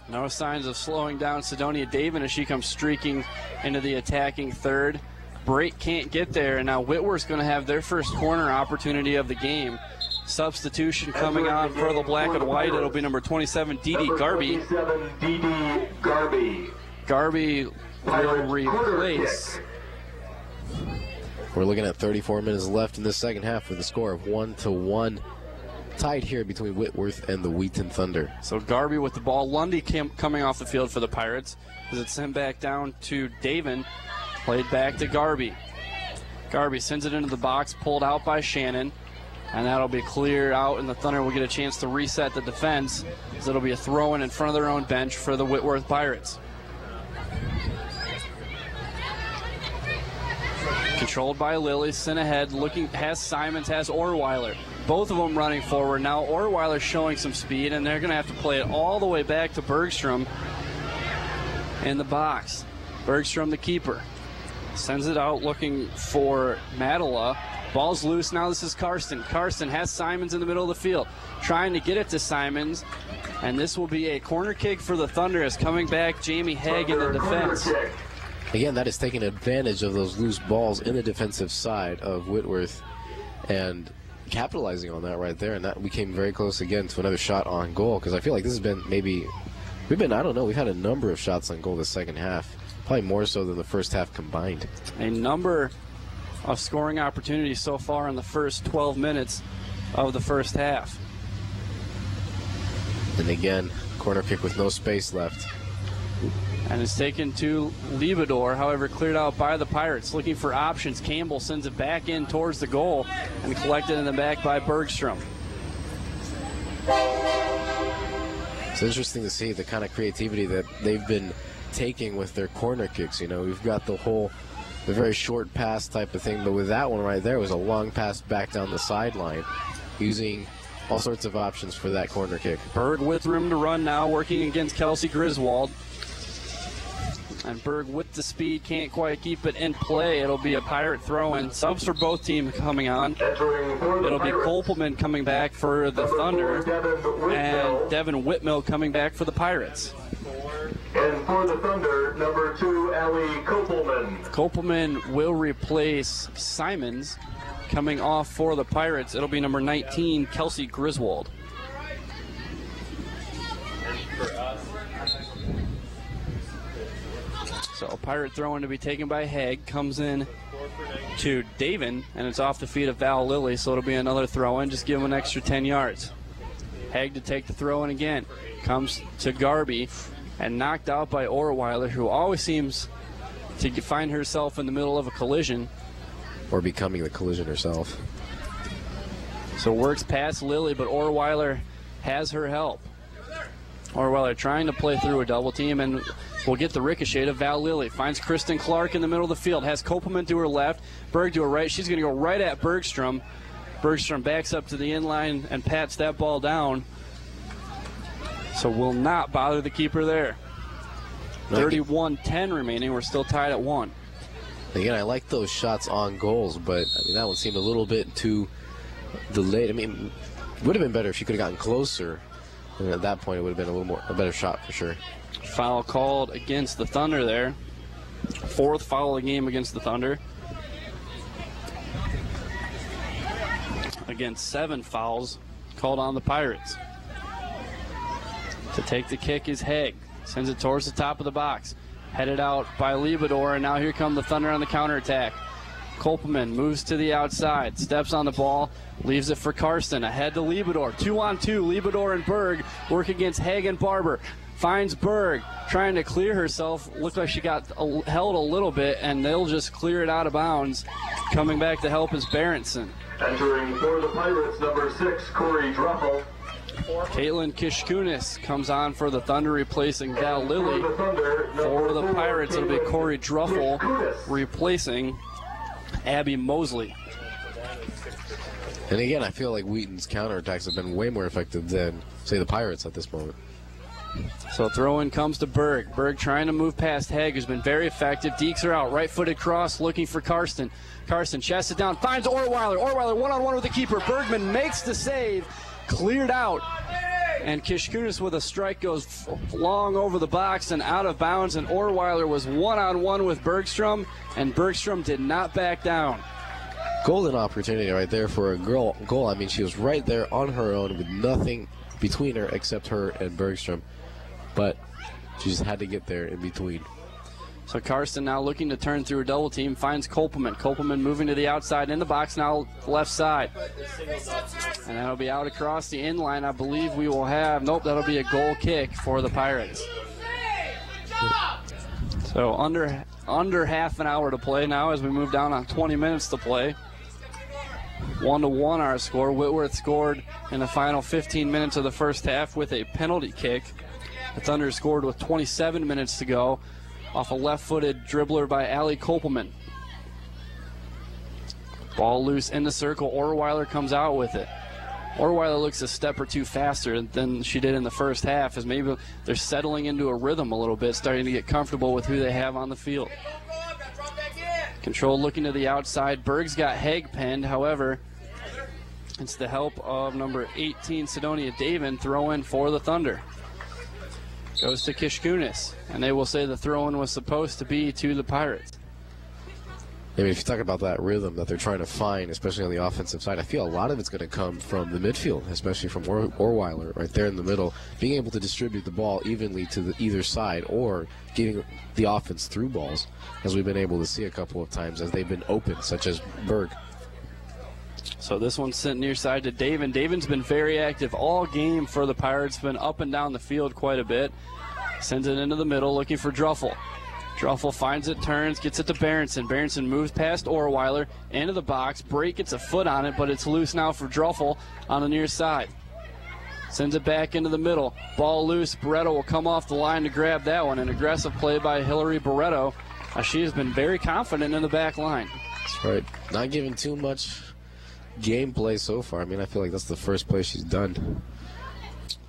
[SPEAKER 1] No signs of slowing down Sidonia David as she comes streaking into the attacking third. Brake can't get there, and now Whitworth's going to have their first corner opportunity of the game. Substitution coming on for the black and white. It'll be number 27, Dee Garby.
[SPEAKER 3] 27, Dee Garby.
[SPEAKER 1] Garby will replace.
[SPEAKER 5] We're looking at 34 minutes left in the second half with a score of 1-1. Tied here between Whitworth and the Wheaton Thunder.
[SPEAKER 1] So Garby with the ball. Lundy coming off the field for the Pirates as it's sent back down to David. Played back to Garby. Garby sends it into the box, pulled out by Shannon, and that'll be cleared out, and the Thunder will get a chance to reset the defense, as it'll be a throw-in in front of their own bench for the Whitworth Pirates. Controlled by Lilly, sent ahead, has Simons, has Orweiler. Both of them running forward. Now Orweiler showing some speed, and they're going to have to play it all the way back to Bergstrom in the box. Bergstrom, the keeper. Sends it out looking for Madela. Ball's loose. Now this is Karsten. Karsten has Simons in the middle of the field. Trying to get it to Simons. And this will be a corner kick for the Thunder as coming back Jamie Haig in the defense.
[SPEAKER 5] Again, that is taking advantage of those loose balls in the defensive side of Whitworth. And capitalizing on that right there, and that we came very close again to another shot on goal, because I feel like this has been I don't know, we've had a number of shots on goal the second half, probably more so than the first half combined.
[SPEAKER 1] A number of scoring opportunities so far in the first 12 minutes of the first half.
[SPEAKER 5] And again, corner kick with no space left.
[SPEAKER 1] And it's taken to Liebedor, however, cleared out by the Pirates. Looking for options. Campbell sends it back in towards the goal and collected in the back by Bergstrom.
[SPEAKER 5] It's interesting to see the kind of creativity that they've been taking with their corner kicks. You know, we've got the very short pass type of thing, but with that one right there, it was a long pass back down the sideline, using all sorts of options for that corner kick.
[SPEAKER 1] Berg with room to run now, working against Kelsey Griswold. And Berg with the speed can't quite keep it in play. It'll be a Pirate throw-in. Subs for both teams coming on. It'll be Kopelman coming back for the Thunder and Devin Whitmill coming back for the Pirates.
[SPEAKER 3] And for the Thunder, number 2, Allie Kopelman.
[SPEAKER 1] Kopelman will replace Simons. Coming off for the Pirates, it'll be number 19, Kelsey Griswold. So a Pirate throw-in to be taken by Haig. Comes in to Davin, and it's off the feet of Val Lilly, so it'll be another throw-in. Just give him an extra 10 yards. Haig to take the throw-in again. Comes to Garby, and knocked out by Orweiler, who always seems to find herself in the middle of a collision.
[SPEAKER 5] Or becoming the collision herself.
[SPEAKER 1] So works past Lilly, but Orweiler has her help. Orweiler trying to play through a double team, and will get the ricochet to Val Lilly. Finds Kristen Clark in the middle of the field. Has Kopelman to her left, Berg to her right. She's going to go right at Bergstrom. Bergstrom backs up to the inline and pats that ball down. So will not bother the keeper there. 31-10 remaining. We're still tied at 1.
[SPEAKER 5] Again, I like those shots on goals, but I mean, that one seemed a little bit too delayed. I mean, it would have been better if she could have gotten closer. And at that point, it would have been a better shot for sure.
[SPEAKER 1] Foul called against the Thunder there. 4th foul of the game against the Thunder. Again, 7 fouls called on the Pirates. To take the kick is Haig. Sends it towards the top of the box. Headed out by Liebedor, and now here come the Thunder on the counterattack. Kopelman moves to the outside, steps on the ball, leaves it for Karsten. Ahead to Liebedor. 2-on-2, Liebedor and Berg work against Haig and Barber. Finds Berg, trying to clear herself. Looked like she got held a little bit, and they'll just clear it out of bounds. Coming back to help is Berenson.
[SPEAKER 3] Entering for the Pirates, number 6, Corey Druffel.
[SPEAKER 1] Caitlin Kishkunis comes on for the Thunder, replacing Val Lilly. For the Pirates, it'll be Corey Druffel replacing Abby Mosley.
[SPEAKER 5] And again, I feel like Wheaton's counterattacks have been way more effective than, say, the Pirates at this moment.
[SPEAKER 1] So throw-in comes to Berg. Berg trying to move past Haig, who's been very effective. Dekes her out, right-footed cross, looking for Karsten. Karsten chests it down, finds Orweiler. Orweiler one-on-one with the keeper. Bergman makes the save. Cleared out, and Kishkunis with a strike goes long over the box and out of bounds, and Orweiler was one-on-one with Bergstrom, and Bergstrom did not back down.
[SPEAKER 5] Golden opportunity right there for a goal. I mean, she was right there on her own with nothing between her except her and Bergstrom, but she just had to get there in between.
[SPEAKER 1] So Karsten now looking to turn through a double team, finds Kopelman. Kopelman moving to the outside in the box, now left side. And that'll be out across the inline. I believe we will have, nope, that'll be a goal kick for the Pirates. So under half an hour to play now as we move down on 20 minutes to play. 1-1 our score. Whitworth scored in the final 15 minutes of the first half with a penalty kick. The Thunder scored with 27 minutes to go off a left-footed dribbler by Allie Kopelman. Ball loose in the circle. Orweiler comes out with it. Orweiler looks a step or two faster than she did in the first half, as maybe they're settling into a rhythm a little bit, starting to get comfortable with who they have on the field. Control looking to the outside. Berg's got Haig pinned. However, it's the help of number 18, Sidonia Davin, throw in for the Thunder. Goes to Kishkunis, and they will say the throw-in was supposed to be to the Pirates.
[SPEAKER 5] I mean, if you talk about that rhythm that they're trying to find, especially on the offensive side, I feel a lot of it's going to come from the midfield, especially from Orweiler right there in the middle, being able to distribute the ball evenly to either side or getting the offense through balls, as we've been able to see a couple of times as they've been open, such as Berg.
[SPEAKER 1] So this one's sent near side to Davin. Davin's been very active all game for the Pirates, been up and down the field quite a bit. Sends it into the middle, looking for Druffel. Druffel finds it, turns, gets it to Berenson. Berenson moves past Orweiler, into the box. Break gets a foot on it, but it's loose now for Druffel on the near side. Sends it back into the middle. Ball loose. Barreto will come off the line to grab that one. An aggressive play by Hillary Barreto. She has been very confident in the back line.
[SPEAKER 5] That's right. Not giving too much gameplay so far. I mean, I feel like that's the first play she's done.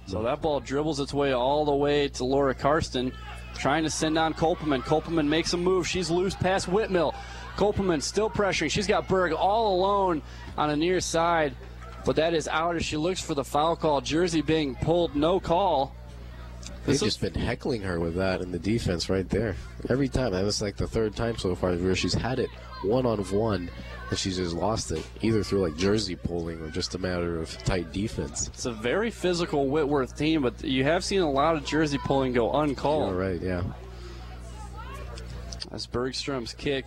[SPEAKER 1] So that ball dribbles its way all the way to Laura Karsten, trying to send on Kolpeman. Kolpeman makes a move. She's loose past Whitmill. Kolpeman still pressuring. She's got Berg all alone on the near side, but that is out as she looks for the foul call. Jersey being pulled, no call.
[SPEAKER 5] They've just been heckling her with that in the defense right there. Every time. That was like the third time so far where she's had it one-on-one and she's just lost it, either through like jersey pulling or just a matter of tight defense.
[SPEAKER 1] It's a very physical Whitworth team, but you have seen a lot of jersey pulling go uncalled.
[SPEAKER 5] Yeah, right, yeah.
[SPEAKER 1] As Bergstrom's kick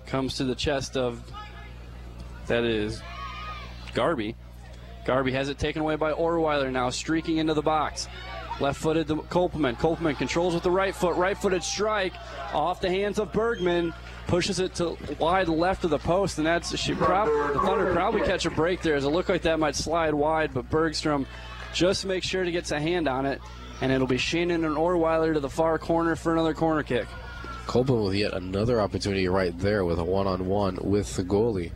[SPEAKER 1] comes to the chest of, that is, Garby. Garby has it taken away by Orweiler now, streaking into the box. Left-footed to Kolpeman. Kolpeman controls with the right foot. Right-footed strike off the hands of Bergman. Pushes it to wide left of the post, and that's the Thunder probably catch a break there, as it looked like that might slide wide, but Bergstrom just makes sure to get a hand on it, and it'll be Shannon and Orweiler to the far corner for another corner kick.
[SPEAKER 5] Kolpeman with yet another opportunity right there with a one-on-one with the goalie.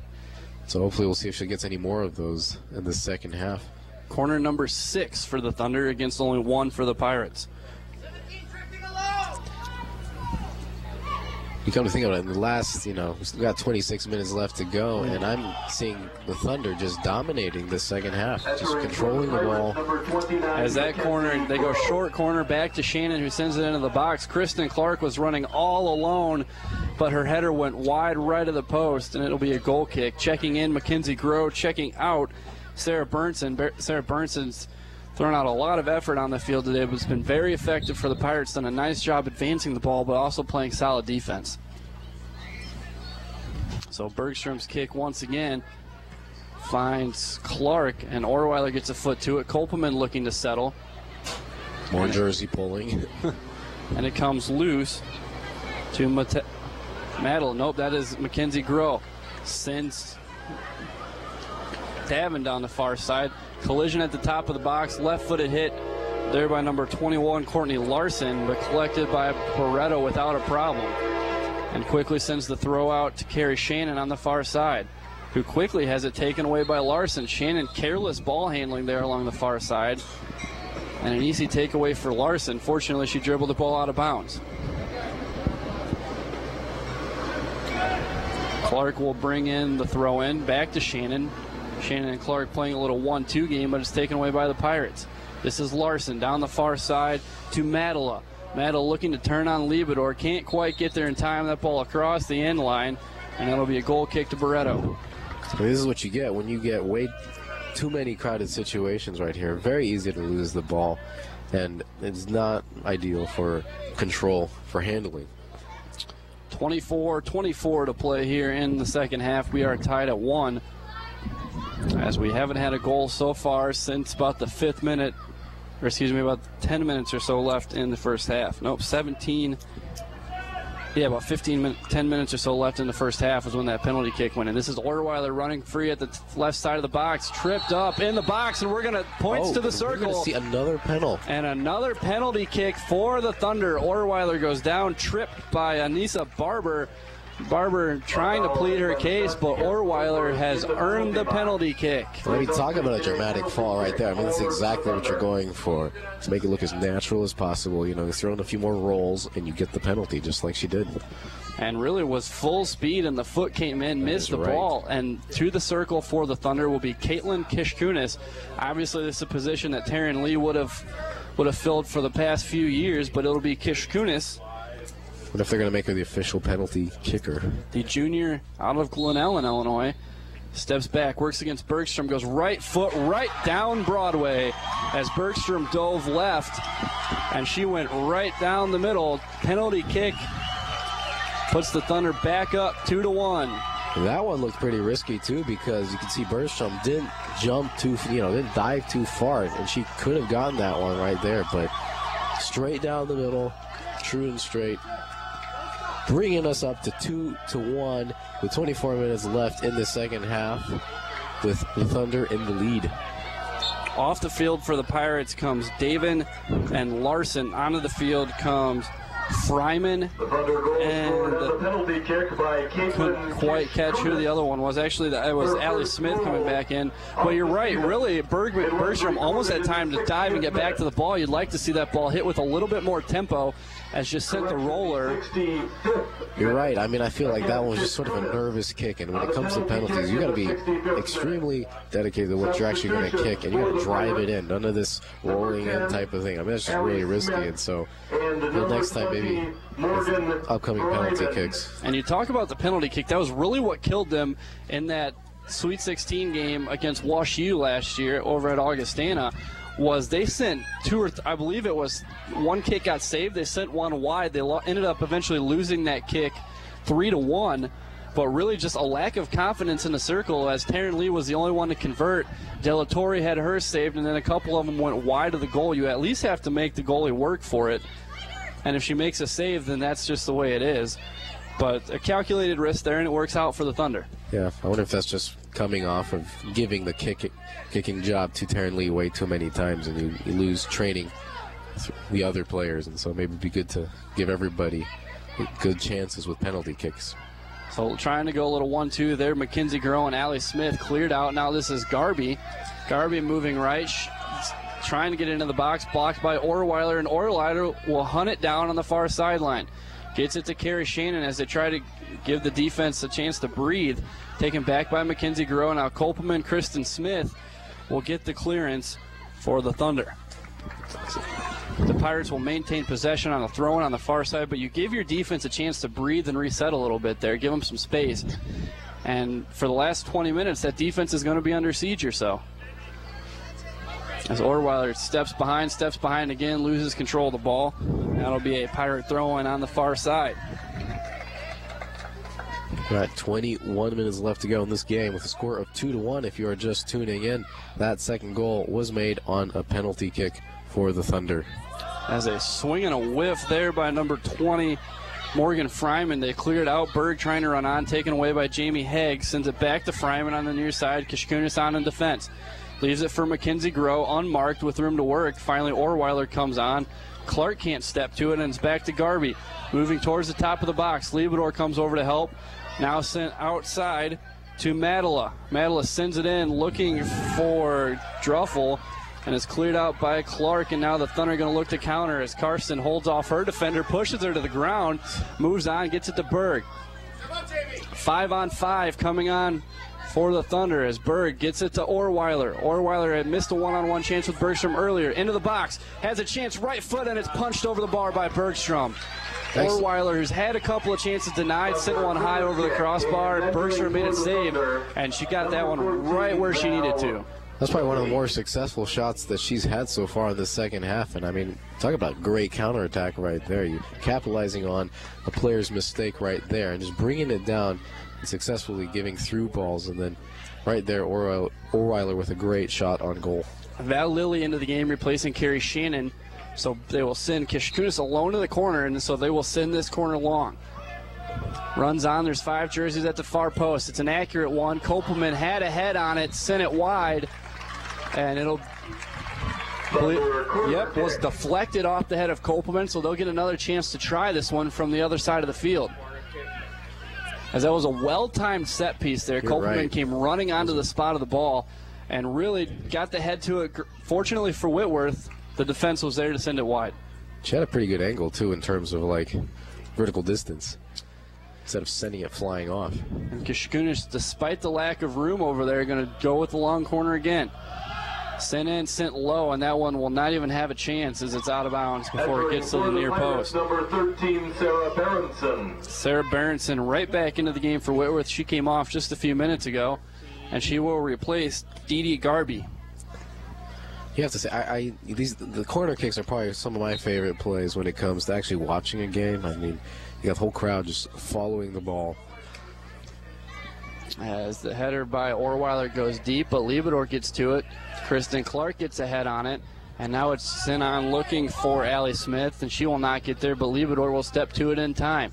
[SPEAKER 5] So hopefully we'll see if she gets any more of those in the second half.
[SPEAKER 1] Corner number 6 for the Thunder against only 1 for the Pirates.
[SPEAKER 5] You come to think of it, in the last, we've got 26 minutes left to go, and I'm seeing the Thunder just dominating the second half, just controlling the ball.
[SPEAKER 1] As that corner, they go short corner back to Shannon, who sends it into the box. Kristen Clark was running all alone, but her header went wide right of the post, and it'll be a goal kick. Checking in, Mackenzie Groh. Checking out, Sarah Burnson. Sarah Burnson's thrown out a lot of effort on the field today, but it's been very effective for the Pirates. Done a nice job advancing the ball, but also playing solid defense. So Bergstrom's kick once again finds Clark, and Orweiler gets a foot to it. Kolpeman looking to settle.
[SPEAKER 5] More jersey pulling.
[SPEAKER 1] And it comes loose to Madeline. Nope, that is Mackenzie Groh. Sends Davin down the far side. Collision at the top of the box. Left-footed hit there by number 21, Courtney Larson, but collected by Barreto without a problem. And quickly sends the throw out to Carrie Shannon on the far side, who quickly has it taken away by Larson. Shannon, careless ball handling there along the far side. And an easy takeaway for Larson. Fortunately, she dribbled the ball out of bounds. Clark will bring in the throw in, back to Shannon. Shannon and Clark playing a little 1-2 game, but it's taken away by the Pirates. This is Larson down the far side to Madela. Madela looking to turn on Liebedor. Can't quite get there in time. That ball across the end line, and that'll be a goal kick to Barreto.
[SPEAKER 5] This is what you get when you get way too many crowded situations right here. Very easy to lose the ball, and it's not ideal for control, for handling.
[SPEAKER 1] 24-24 to play here in the second half. We are tied at 1, as we haven't had a goal so far since about the 5th minute, or excuse me, about 10 minutes or so left in the first half. Nope, 17. Yeah, about 10 minutes or so left in the first half was when that penalty kick went in. This is Orweiler running free at the left side of the box, tripped up in the box, and we're going to points to the circle.
[SPEAKER 5] We're going to see another penalty.
[SPEAKER 1] And another penalty kick for the Thunder. Orweiler goes down, tripped by Anissa Barber. Barber trying to plead her case, but Orweiler has earned the penalty kick.
[SPEAKER 5] Let me talk about a dramatic fall right there. I mean, that's exactly what you're going for, to make it look as natural as possible. Throw in a few more rolls, and you get the penalty, just like she did.
[SPEAKER 1] And really was full speed, and the foot came in, missed the ball. And through the circle for the Thunder will be Caitlin Kishkunis. Obviously, this is a position that Taryn Lee would have filled for the past few years, but it'll be Kishkunis.
[SPEAKER 5] What if they're going to make her the official penalty kicker?
[SPEAKER 1] The junior out of Glenelg in Illinois steps back, works against Bergstrom, goes right foot right down Broadway as Bergstrom dove left, and she went right down the middle. Penalty kick puts the Thunder back up 2-1.
[SPEAKER 5] That one looked pretty risky too, because you can see Bergstrom didn't didn't dive too far, and she could have gotten that one right there, but straight down the middle, true and straight, bringing us up to 2-1 with 24 minutes left in the second half, with the Thunder in the lead.
[SPEAKER 1] Off the field for the Pirates comes Davin and Larson. Onto the field comes Fryman, and couldn't quite catch who the other one was. Actually, it was Allie Smith coming back in. But you're right, really, Bergstrom almost had time to dive and get back to the ball. You'd like to see that ball hit with a little bit more tempo, as just sent the roller.
[SPEAKER 5] You're right. I mean, I feel like that one was just sort of a nervous kick, and when it comes to penalties, you got to be extremely dedicated to what you're actually going to kick, and you got to drive it in. None of this rolling in type of thing. I mean, that's just really risky, and so the next time maybe with upcoming penalty kicks.
[SPEAKER 1] And you talk about the penalty kick, that was really what killed them in that Sweet 16 game against Wash U last year over at Augustana. Was they sent I believe it was one kick got saved, they sent one wide. They ended up eventually losing that kick 3-1, but really just a lack of confidence in the circle, as Taryn Lee was the only one to convert. De La Torre had hers saved, and then a couple of them went wide of the goal. You at least have to make the goalie work for it, and if she makes a save, then that's just the way it is. But a calculated risk there, and it works out for the Thunder.
[SPEAKER 5] Yeah, I wonder if that's just coming off of giving the kicking job to Taryn Lee way too many times, and you lose training the other players, and so maybe it'd be good to give everybody good chances with penalty kicks.
[SPEAKER 1] So trying to go a little 1-2 there. Mackenzie Groh and Allie Smith cleared out. Now this is Garby. Garby moving right, trying to get into the box, blocked by Orweiler, and Orweiler will hunt it down on the far sideline. Gets it to Carrie Shannon as they try to give the defense a chance to breathe. Taken back by Mackenzie Groh. Now Kopelman, Kristen Smith will get the clearance for the Thunder. The Pirates will maintain possession on the throw-in on the far side, but you give your defense a chance to breathe and reset a little bit there. Give them some space. And for the last 20 minutes, that defense is going to be under siege or so. As Orweiler steps behind again, loses control of the ball. That'll be a Pirate throw-in on the far side.
[SPEAKER 5] Got 21 minutes left to go in this game with a score of 2-1. If you are just tuning in, that second goal was made on a penalty kick for the Thunder.
[SPEAKER 1] As a swing and a whiff there by number 20, Morgan Fryman. They cleared out. Berg trying to run on, taken away by Jamie Haig. Sends it back to Fryman on the near side. Kishkunis on in defense. Leaves it for Mackenzie Groh, unmarked with room to work. Finally, Orweiler comes on. Clark can't step to it, and it's back to Garby. Moving towards the top of the box. Liebador comes over to help. Now sent outside to Madela. Madela sends it in, looking for Druffel, and it's cleared out by Clark, and now the Thunder are going to look to counter as Karsten holds off her defender, pushes her to the ground, moves on, gets it to Berg. 5-on-5 coming on for the Thunder as Berg gets it to Orweiler. Orweiler had missed a one-on-one chance with Bergstrom earlier. Into the box, has a chance, right foot, and it's punched over the bar by Bergstrom. Orweiler, who's had a couple of chances denied, sent one high over the crossbar. Bergstrom made it save, and she got that one right where she needed to.
[SPEAKER 5] That's probably one of the more successful shots that she's had so far in the second half. And, I mean, talk about great counterattack right there. You're capitalizing on a player's mistake right there and just bringing it down and successfully giving through balls. And then right there, Orweiler with a great shot on goal.
[SPEAKER 1] Val Lilly into the game, replacing Carrie Shannon. So they will send Kishkunis alone to the corner, and so they will send this corner long. Runs on. There's 5 jerseys at the far post. It's an accurate one. Kopelman had a head on it, sent it wide, and it'll was deflected off the head of Kopelman, so they'll get another chance to try this one from the other side of the field. As that was a well-timed set piece there. Kopelman came running onto the spot of the ball and really got the head to it. Fortunately for Whitworth, the defense was there to send it wide.
[SPEAKER 5] She had a pretty good angle, too, in terms of, like, vertical distance, instead of sending it flying off.
[SPEAKER 1] And Kishkunis, despite the lack of room over there, going to go with the long corner again. Sent in, sent low, and that one will not even have a chance as it's out of bounds before it gets to the near post.
[SPEAKER 3] Number 13, Sarah Berenson.
[SPEAKER 1] Sarah Berenson right back into the game for Whitworth. She came off just a few minutes ago, and she will replace Dee Dee Garby.
[SPEAKER 5] You have to say, the corner kicks are probably some of my favorite plays when it comes to actually watching a game. I mean, you got the whole crowd just following the ball.
[SPEAKER 1] As the header by Orweiler goes deep, but Liebedor gets to it. Kristen Clark gets ahead on it, and now it's sent on looking for Allie Smith, and she will not get there, but Liebedor will step to it in time.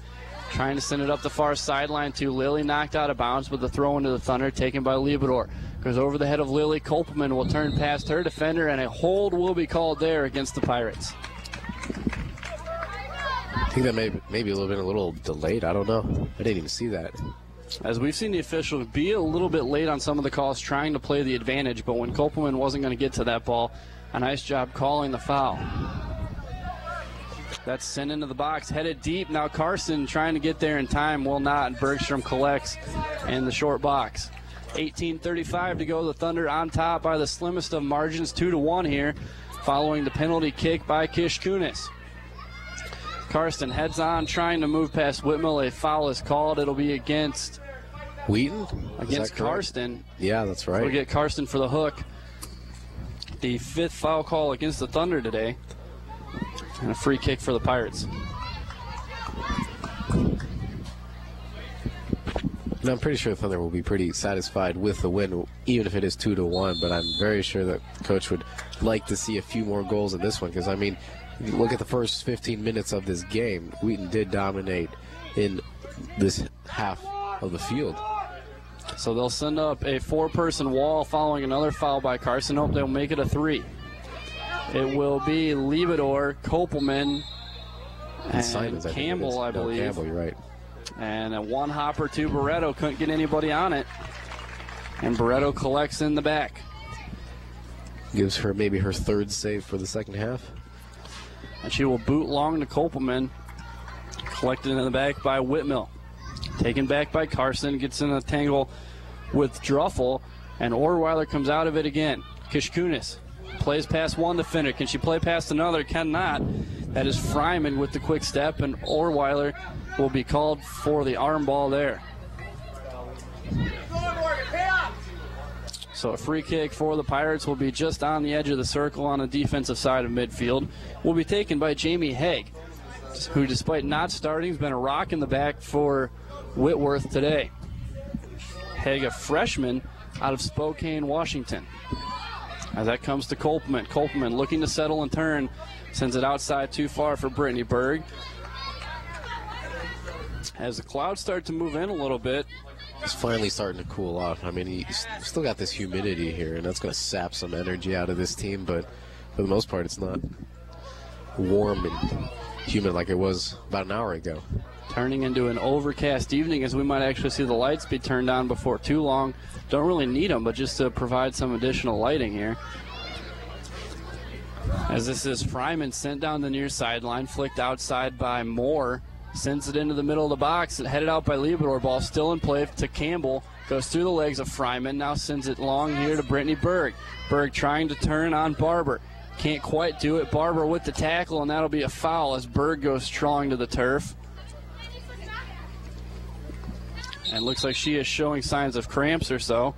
[SPEAKER 1] Trying to send it up the far sideline to Lily, knocked out of bounds, but the throw into the Thunder taken by Liebedor. Goes over the head of Lily. Kopelman will turn past her defender, and a hold will be called there against the Pirates.
[SPEAKER 5] I think that maybe a little delayed. I don't know. I didn't even see that.
[SPEAKER 1] As we've seen the officials be a little bit late on some of the calls trying to play the advantage, but when Kopelman wasn't going to get to that ball, a nice job calling the foul. That's sent into the box, headed deep. Now Carson trying to get there in time, will not, and Bergstrom collects in the short box. 18:35 to go. The Thunder on top by the slimmest of margins, 2-1 here, following the penalty kick by Kish Kunis. Karsten heads on, trying to move past Whitmill. A foul is called. It'll be against
[SPEAKER 5] Wheaton?
[SPEAKER 1] Against Karsten.
[SPEAKER 5] Yeah, that's right.
[SPEAKER 1] We'll get Karsten for the hook. The 5th foul call against the Thunder today. And a free kick for the Pirates.
[SPEAKER 5] And I'm pretty sure the Thunder will be pretty satisfied with the win, even if it is 2-1. But I'm very sure that Coach would like to see a few more goals in this one. Because, I mean, if you look at the first 15 minutes of this game, Wheaton did dominate in this half of the field.
[SPEAKER 1] So they'll send up a 4-person wall following another foul by Carson. Hope they'll make it a 3. It will be Liebedor, Kopelman, and
[SPEAKER 5] Simons,
[SPEAKER 1] Campbell, I believe.
[SPEAKER 5] No, Campbell, you're right.
[SPEAKER 1] And a one hopper to Barreto. Couldn't get anybody on it. And Barreto collects in the back.
[SPEAKER 5] Gives her maybe her 3rd save for the second half.
[SPEAKER 1] And she will boot long to Kopelman. Collected in the back by Whitmill. Taken back by Carson. Gets in a tangle with Druffel. And Orweiler comes out of it again. Kishkunis plays past one defender. Can she play past another? Cannot. That is Fryman with the quick step. And Orweiler will be called for the arm ball there. So a free kick for the Pirates will be just on the edge of the circle on the defensive side of midfield. Will be taken by Jamie Haig, who despite not starting has been a rock in the back for Whitworth today. Haig, a freshman out of Spokane, Washington. As that comes to Kopelman. Kopelman looking to settle and turn. Sends it outside too far for Brittany Berg. As the clouds start to move in a little bit.
[SPEAKER 5] It's finally starting to cool off. I mean, you still got this humidity here, and that's going to sap some energy out of this team, but for the most part, it's not warm and humid like it was about an hour ago.
[SPEAKER 1] Turning into an overcast evening, as we might actually see the lights be turned on before too long. Don't really need them, but just to provide some additional lighting here. As this is Fryman sent down the near sideline, flicked outside by Moore. Sends it into the middle of the box, headed out by Liebedor. Ball still in play to Campbell. Goes through the legs of Fryman. Now sends it long here to Brittany Berg. Berg trying to turn on Barber. Can't quite do it. Barber with the tackle, and that'll be a foul as Berg goes strong to the turf. And looks like she is showing signs of cramps or so,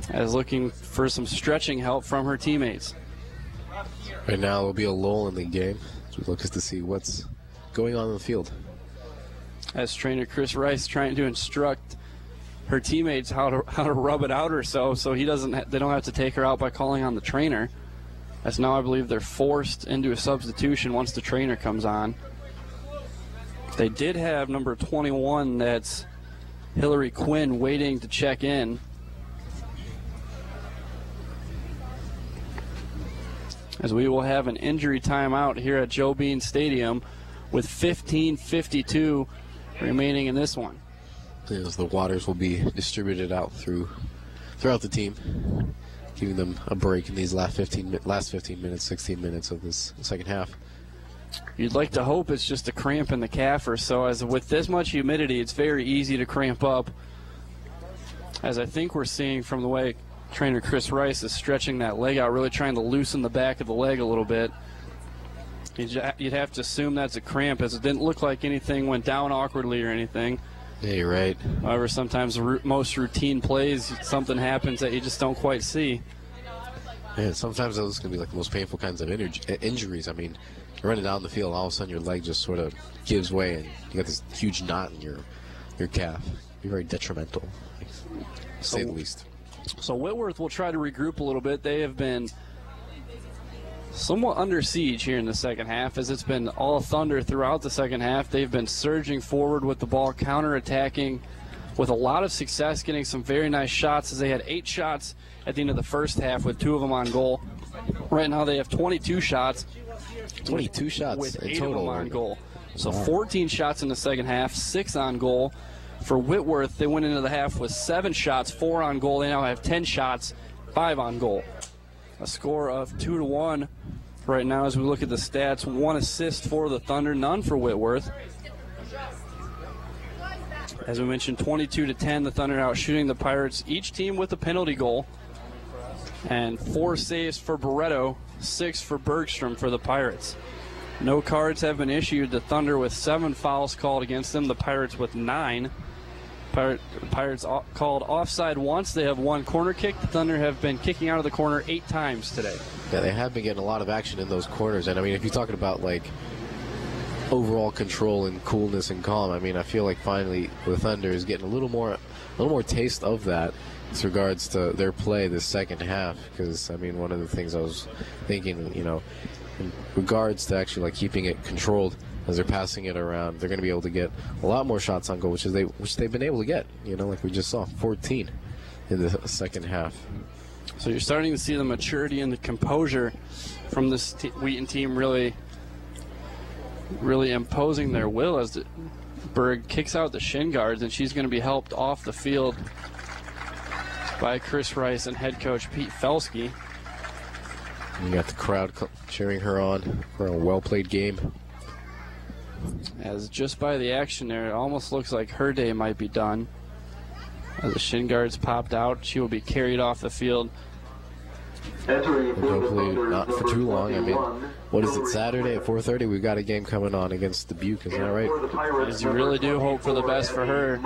[SPEAKER 1] as looking for some stretching help from her teammates.
[SPEAKER 5] Right now, there'll be a lull in the game as we look to see what's going on in the field.
[SPEAKER 1] As trainer Chris Rice trying to instruct her teammates how to rub it out or so they don't have to take her out by calling on the trainer. As now I believe they're forced into a substitution once the trainer comes on. They did have number 21, that's Hillary Quinn, waiting to check in. As we will have an injury timeout here at Joe Bean Stadium with 15:52 remaining in this one.
[SPEAKER 5] As the waters will be distributed out throughout the team, giving them a break in these last 15 minutes, 16 minutes of this second half.
[SPEAKER 1] You'd like to hope it's just a cramp in the calf or so, as with this much humidity, it's very easy to cramp up. As I think we're seeing from the way trainer Chris Rice is stretching that leg out, really trying to loosen the back of the leg a little bit. You'd have to assume that's a cramp, as it didn't look like anything went down awkwardly or anything.
[SPEAKER 5] Yeah, you're right.
[SPEAKER 1] However, sometimes most routine plays, something happens that you just don't quite see.
[SPEAKER 5] Yeah, sometimes those can be like the most painful kinds of injuries. I mean, you're running down the field, and all of a sudden your leg just sort of gives way, and you got this huge knot in your calf. It'd be very detrimental, to say the least.
[SPEAKER 1] So Whitworth will try to regroup a little bit. They have been somewhat under siege here in the second half, as it's been all Thunder throughout the second half. They've been surging forward with the ball, counterattacking with a lot of success, getting some very nice shots, as they had 8 shots at the end of the first half with 2 of them on goal. Right now they have 22 shots.
[SPEAKER 5] 22 shots
[SPEAKER 1] with
[SPEAKER 5] in
[SPEAKER 1] 8
[SPEAKER 5] total
[SPEAKER 1] of them on goal. So
[SPEAKER 5] wow.
[SPEAKER 1] 14 shots in the second half, 6 on goal. For Whitworth, they went into the half with 7 shots, 4 on goal. They now have 10 shots, 5 on goal. A score of 2-1 right now as we look at the stats. 1 assist for the Thunder, none for Whitworth. As we mentioned, 22-10, the Thunder out shooting the Pirates, each team with a penalty goal. And 4 saves for Barreto, 6 for Bergstrom for the Pirates. No cards have been issued. The Thunder with 7 fouls called against them, the Pirates with 9. Pirates called offside once. They have 1 corner kick. The Thunder have been kicking out of the corner 8 times today.
[SPEAKER 5] Yeah, they have been getting a lot of action in those corners. And I mean, if you're talking about like overall control and coolness and calm, I mean, I feel like finally the Thunder is getting a little more taste of that with regards to their play this second half. Because I mean, one of the things I was thinking, you know, in regards to actually like keeping it controlled as they're passing it around, they're going to be able to get a lot more shots on goal, which they've been able to get. You know, like we just saw, 14 in the second half.
[SPEAKER 1] So you're starting to see the maturity and the composure from this Wheaton team really imposing their will, as Berg kicks out the shin guards, and she's going to be helped off the field by Chris Rice and head coach Pete Felsky.
[SPEAKER 5] You got the crowd cheering her on for a well-played game.
[SPEAKER 1] As just by the action there, it almost looks like her day might be done. As the shin guards popped out, she will be carried off the field.
[SPEAKER 5] Hopefully not for too long. I mean, what is it, Saturday at 4:30? We've got a game coming on against Dubuque, isn't that right?
[SPEAKER 1] As you really do hope for the best for her.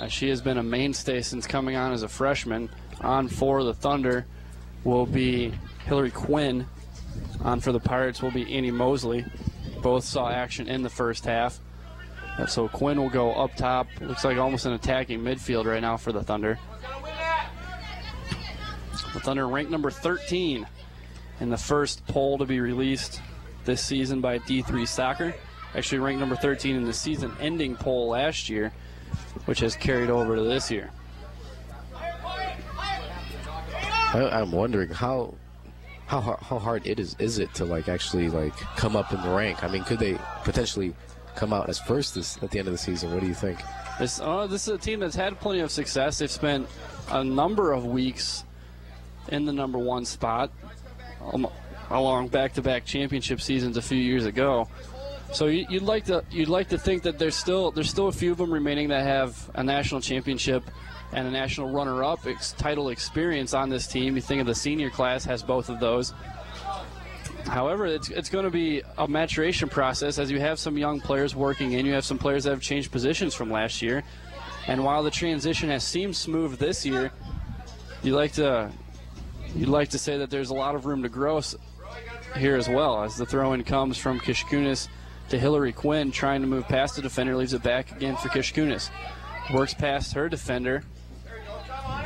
[SPEAKER 1] She has been a mainstay since coming on as a freshman. On for the Thunder will be Hillary Quinn. On for the Pirates will be Annie Mosley. Both saw action in the first half. So Quinn will go up top. Looks like almost an attacking midfield right now for the Thunder. The Thunder ranked number 13 in the first poll to be released this season by D3 Soccer. Actually ranked number 13 in the season-ending poll last year, which has carried over to this year.
[SPEAKER 5] I'm wondering how hard is it to like actually like come up in the rank? I mean, could they potentially come out as first at the end of the season? What do you think?
[SPEAKER 1] This is a team that's had plenty of success. They've spent a number of weeks in the number 1 spot along back-to-back championship seasons a few years ago. So you'd like to think that there's still a few of them remaining that have a national championship and a national runner-up title experience on this team. You think of the senior class has both of those. However, it's going to be a maturation process, as you have some young players working in. You have some players that have changed positions from last year. And while the transition has seemed smooth this year, you'd like to say that there's a lot of room to grow here as well, as the throw-in comes from Kishkunis to Hillary Quinn, trying to move past the defender, leaves it back again for Kishkunis. Works past her defender,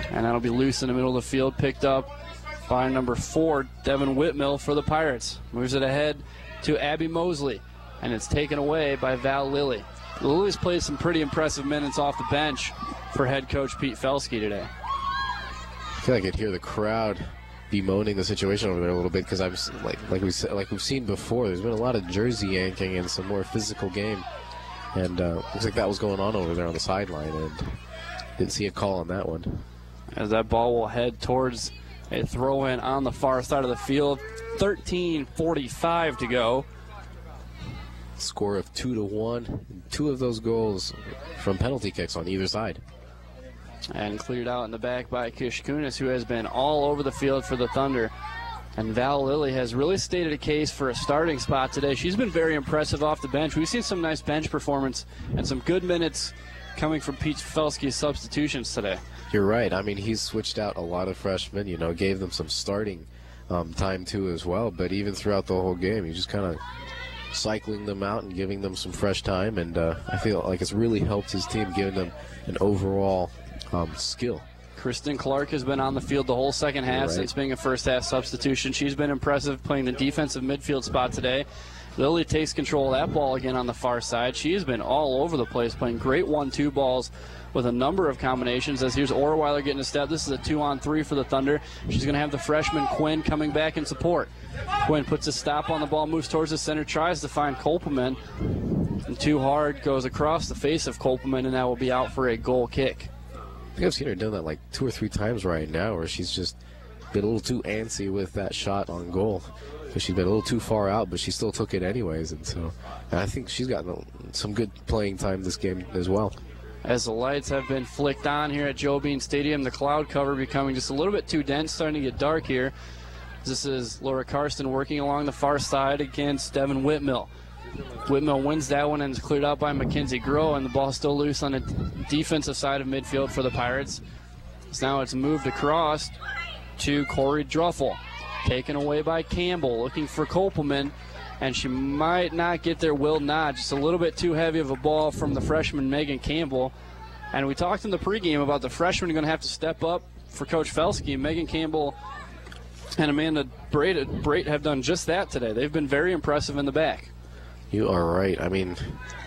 [SPEAKER 1] and that'll be loose in the middle of the field, picked up by number 4, Devin Whitmill for the Pirates. Moves it ahead to Abby Mosley, and it's taken away by Val Lilly. Lily's played some pretty impressive minutes off the bench for head coach Pete Felsky today.
[SPEAKER 5] I feel like I could hear the crowd bemoaning the situation over there a little bit, because I'm like we've seen before. There's been a lot of jersey yanking and some more physical game, and looks like that was going on over there on the sideline, and didn't see a call on that one.
[SPEAKER 1] As that ball will head towards a throw-in on the far side of the field. 13:45 to go.
[SPEAKER 5] Score of 2-1. 2 of those goals from penalty kicks on either side.
[SPEAKER 1] And cleared out in the back by Kish Kunis, who has been all over the field for the Thunder. And Val Lilly has really stated a case for a starting spot today. She's been very impressive off the bench. We've seen some nice bench performance and some good minutes coming from Pete Felski's substitutions today.
[SPEAKER 5] You're right. I mean, he's switched out a lot of freshmen, gave them some starting time too as well. But even throughout the whole game, he's just kind of cycling them out and giving them some fresh time. And I feel like it's really helped his team, giving them an overall skill.
[SPEAKER 1] Kristen Clark has been on the field the whole second half since being a first-half substitution. She's been impressive playing the defensive midfield spot today. Lily takes control of that ball again on the far side. She has been all over the place, playing great 1-2 balls with a number of combinations. As here's Orweiler getting a step. This is a 2-on-3 for the Thunder. She's going to have the freshman Quinn coming back in support. Quinn puts a stop on the ball, moves towards the center, tries to find Kolpeman. And too hard, goes across the face of Kolpeman, and that will be out for a goal kick.
[SPEAKER 5] I think I've seen her done that like 2 or 3 times right now, where she's just been a little too antsy with that shot on goal. Because she's been a little too far out, but she still took it anyways. And I think she's gotten some good playing time this game as well.
[SPEAKER 1] As the lights have been flicked on here at Joe Bean Stadium, the cloud cover becoming just a little bit too dense, starting to get dark here. This is Laura Karsten working along the far side against Devin Whitmill. Whitmill wins that one and is cleared out by Mackenzie Groh, and the ball still loose on the defensive side of midfield for the Pirates. So now it's moved across to Corey Druffel. Taken away by Campbell, looking for Kolpeman, and she might not get there, will not. Just a little bit too heavy of a ball from the freshman Megan Campbell. And we talked in the pregame about the freshmen going to have to step up for Coach Felski. Megan Campbell and Amanda Brait have done just that today. They've been very impressive in the back.
[SPEAKER 5] You are right. I mean,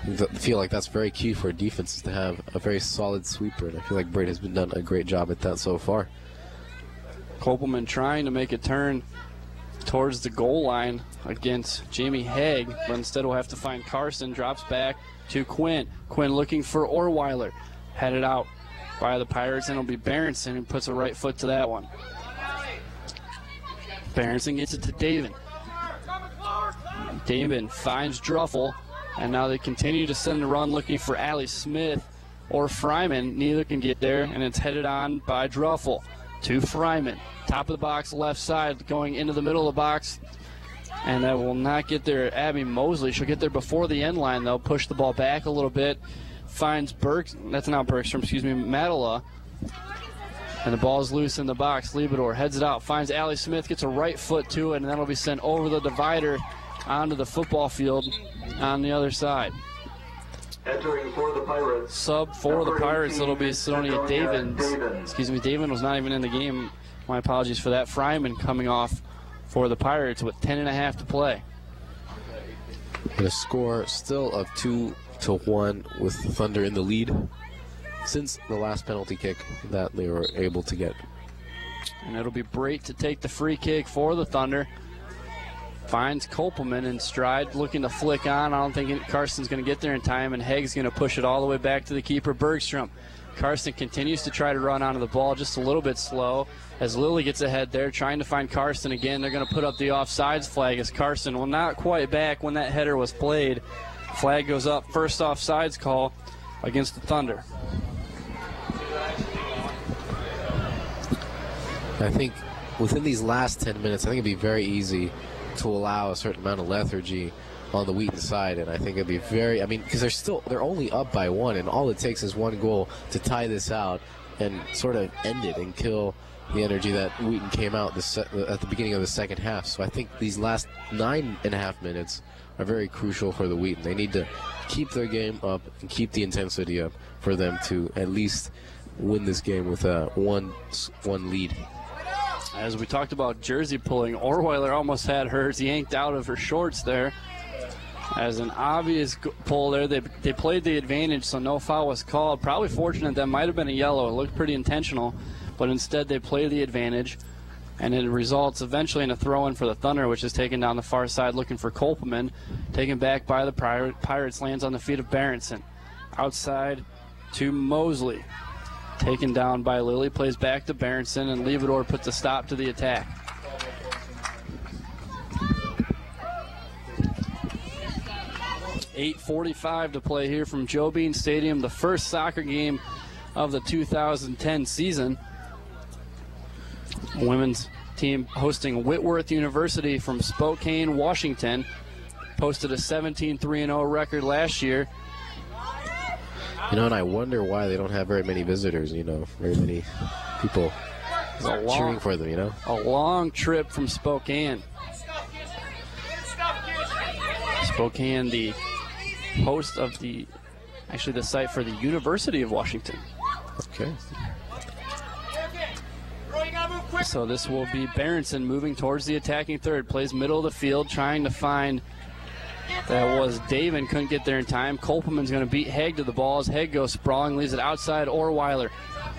[SPEAKER 5] I feel like that's very key for defenses to have a very solid sweeper, and I feel like Brait has been done a great job at that so far.
[SPEAKER 1] Kolpeman trying to make a turn towards the goal line against Jamie Haig, but instead we'll have to find Carson. Drops back to Quinn. Quinn looking for Orweiler. Headed out by the Pirates, and it'll be Berenson who puts a right foot to that one. Berenson gets it to Davin. Davin finds Druffel, and now they continue to send the run looking for Allie Smith or Fryman. Neither can get there, and it's headed on by Druffel to Fryman. Top of the box, left side, going into the middle of the box, and that will not get there. Abby Mosley, she'll get there before the end line, though. Push the ball back a little bit. Finds Matala. And the ball's loose in the box. Liebedor heads it out, finds Allie Smith, gets a right foot to it, and that'll be sent over the divider onto the football field on the other side.
[SPEAKER 3] Entering for the Pirates.
[SPEAKER 1] Sub for the Pirates, it'll be Sonia Davins. Excuse me, Davin was not even in the game. My apologies for that. Fryman coming off for the Pirates with 10.5 to play.
[SPEAKER 5] And a score still of 2-1 with the Thunder in the lead since the last penalty kick that they were able to get.
[SPEAKER 1] And it'll be Brait to take the free kick for the Thunder. Finds Kolpeman in stride, looking to flick on. I don't think Carson's going to get there in time, and Haig's going to push it all the way back to the keeper, Bergstrom. Carson continues to try to run onto the ball, just a little bit slow, as Lilly gets ahead there, trying to find Carson again. They're going to put up the offsides flag as Carson, well, not quite back when that header was played. Flag goes up, first offsides call against the Thunder.
[SPEAKER 5] I think within these last 10 minutes, I think it'd be very easy to allow a certain amount of lethargy on the Wheaton side, and I think it'd be very, because they're only up by 1, and all it takes is 1 goal to tie this out and sort of end it and kill the energy that Wheaton came out at the beginning of the second half. So I think these last 9.5 minutes are very crucial for the Wheaton. They need to keep their game up and keep the intensity up for them to at least win this game with a one lead.
[SPEAKER 1] As we talked about jersey pulling, Orweiler almost had hers yanked out of her shorts there. As an obvious pull there, they played the advantage, so no foul was called. Probably fortunate that might have been a yellow. It looked pretty intentional, but instead they play the advantage, and it results eventually in a throw-in for the Thunder, which is taken down the far side looking for Kolpeman. Taken back by the Pirates, lands on the feet of Berenson. Outside to Mosley. Taken down by Lilly, plays back to Berenson, and Liebedor puts a stop to the attack. .8:45 to play here from Joe Bean Stadium. The first soccer game of the 2010 season. Women's team hosting Whitworth University from Spokane, Washington. Posted a 17-3-0 record last year.
[SPEAKER 5] You know, and I wonder why they don't have very many visitors, you know, very many people cheering for them, you know.
[SPEAKER 1] A long trip from Spokane. Spokane, the host of the site for the University of Washington.
[SPEAKER 5] Okay.
[SPEAKER 1] So this will be Berenson moving towards the attacking third. Plays middle of the field, trying to find. That was Davin, couldn't get there in time. Kolpeman's going to beat Haig to the ball as Haig goes sprawling, leaves it outside Orweiler.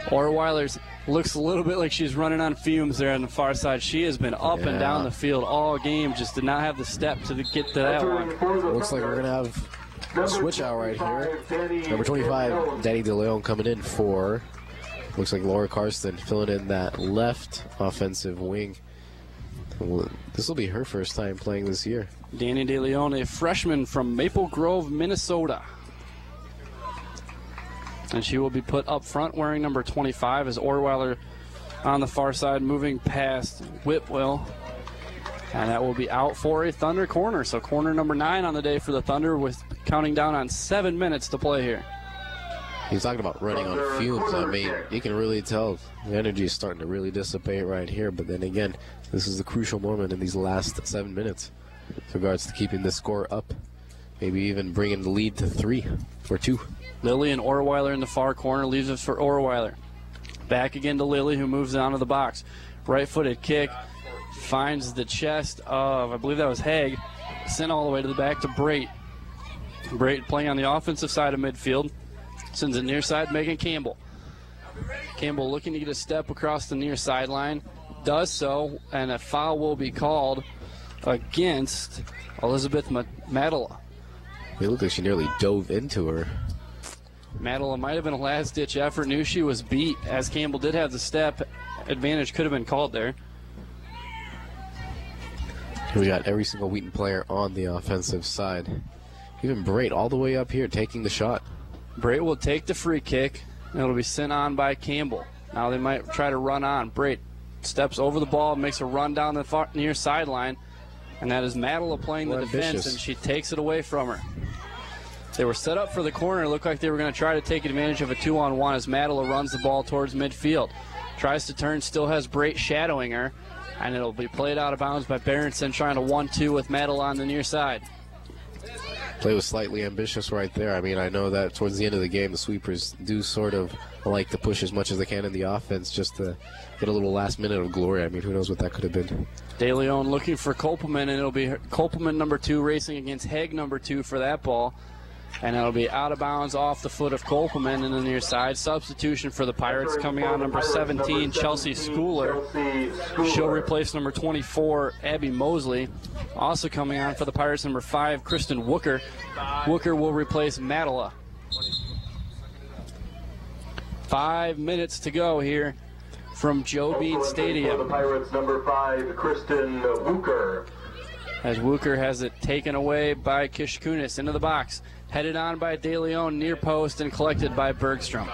[SPEAKER 1] Orweiler's looks a little bit like she's running on fumes there on the far side. She has been up and down the field all game, just did not have the step to get to that one.
[SPEAKER 5] Looks like we're going to have a switch out right here. Number 25, Danny DeLeon coming in for, looks like Laura Karsten filling in that left offensive wing. This will be her first time playing this year.
[SPEAKER 1] Danny DeLeon, a freshman from Maple Grove, Minnesota. And she will be put up front wearing number 25 as Orweiler on the far side moving past Whitwell. And that will be out for a Thunder corner. So corner number 9 on the day for the Thunder with counting down on 7 minutes to play here.
[SPEAKER 5] He's talking about running on fumes. I mean, you can really tell the energy is starting to really dissipate right here. But then again, this is the crucial moment in these last 7 minutes with regards to keeping the score up. Maybe even bringing the lead to 3 or 2.
[SPEAKER 1] Lily and Orweiler in the far corner, leaves it for Orweiler. Back again to Lily, who moves down to the box. Right-footed kick, finds the chest of, I believe that was Haig, sent all the way to the back to Brait. Brait playing on the offensive side of midfield. Sends it near side, Megan Campbell. Campbell looking to get a step across the near sideline. Does so, and a foul will be called against Elizabeth Madela.
[SPEAKER 5] It looked like she nearly dove into her.
[SPEAKER 1] Madela might have been a last-ditch effort. Knew she was beat, as Campbell did have the step. Advantage could have been called there.
[SPEAKER 5] We got every single Wheaton player on the offensive side. Even Brait all the way up here taking the shot.
[SPEAKER 1] Brait will take the free kick, and it'll be sent on by Campbell. Now they might try to run on. Brait steps over the ball, makes a run down the far, near sideline, and that is Madela playing the defense, and she takes it away from her. They were set up for the corner. It looked like they were going to try to take advantage of a 2-on-1 as Madela runs the ball towards midfield. Tries to turn, still has Brait shadowing her, and it'll be played out of bounds by Berenson, trying to 1-2 with Madela on the near side.
[SPEAKER 5] Play was slightly ambitious right there. I mean, I know that towards the end of the game, the sweepers do sort of like to push as much as they can in the offense just to get a little last minute of glory. I mean, who knows what that could have been.
[SPEAKER 1] DeLeon looking for Kolpeman, and it'll be Kolpeman number 2 racing against Haig number 2 for that ball. And it'll be out of bounds off the foot of Kolpeman in the near side. Substitution for the Pirates coming on number 17, Chelsea Schooler. She'll replace number 24, Abby Mosley. Also coming on for the Pirates, number 5, Kristen Wooker. Wooker will replace Madela. 5 minutes to go here from Joe Bean Stadium.
[SPEAKER 3] For the Pirates, number 5, Kristen Wooker.
[SPEAKER 1] As Wooker has it taken away by Kishkunis into the box. Headed on by DeLeon near post and collected by Bergstrom.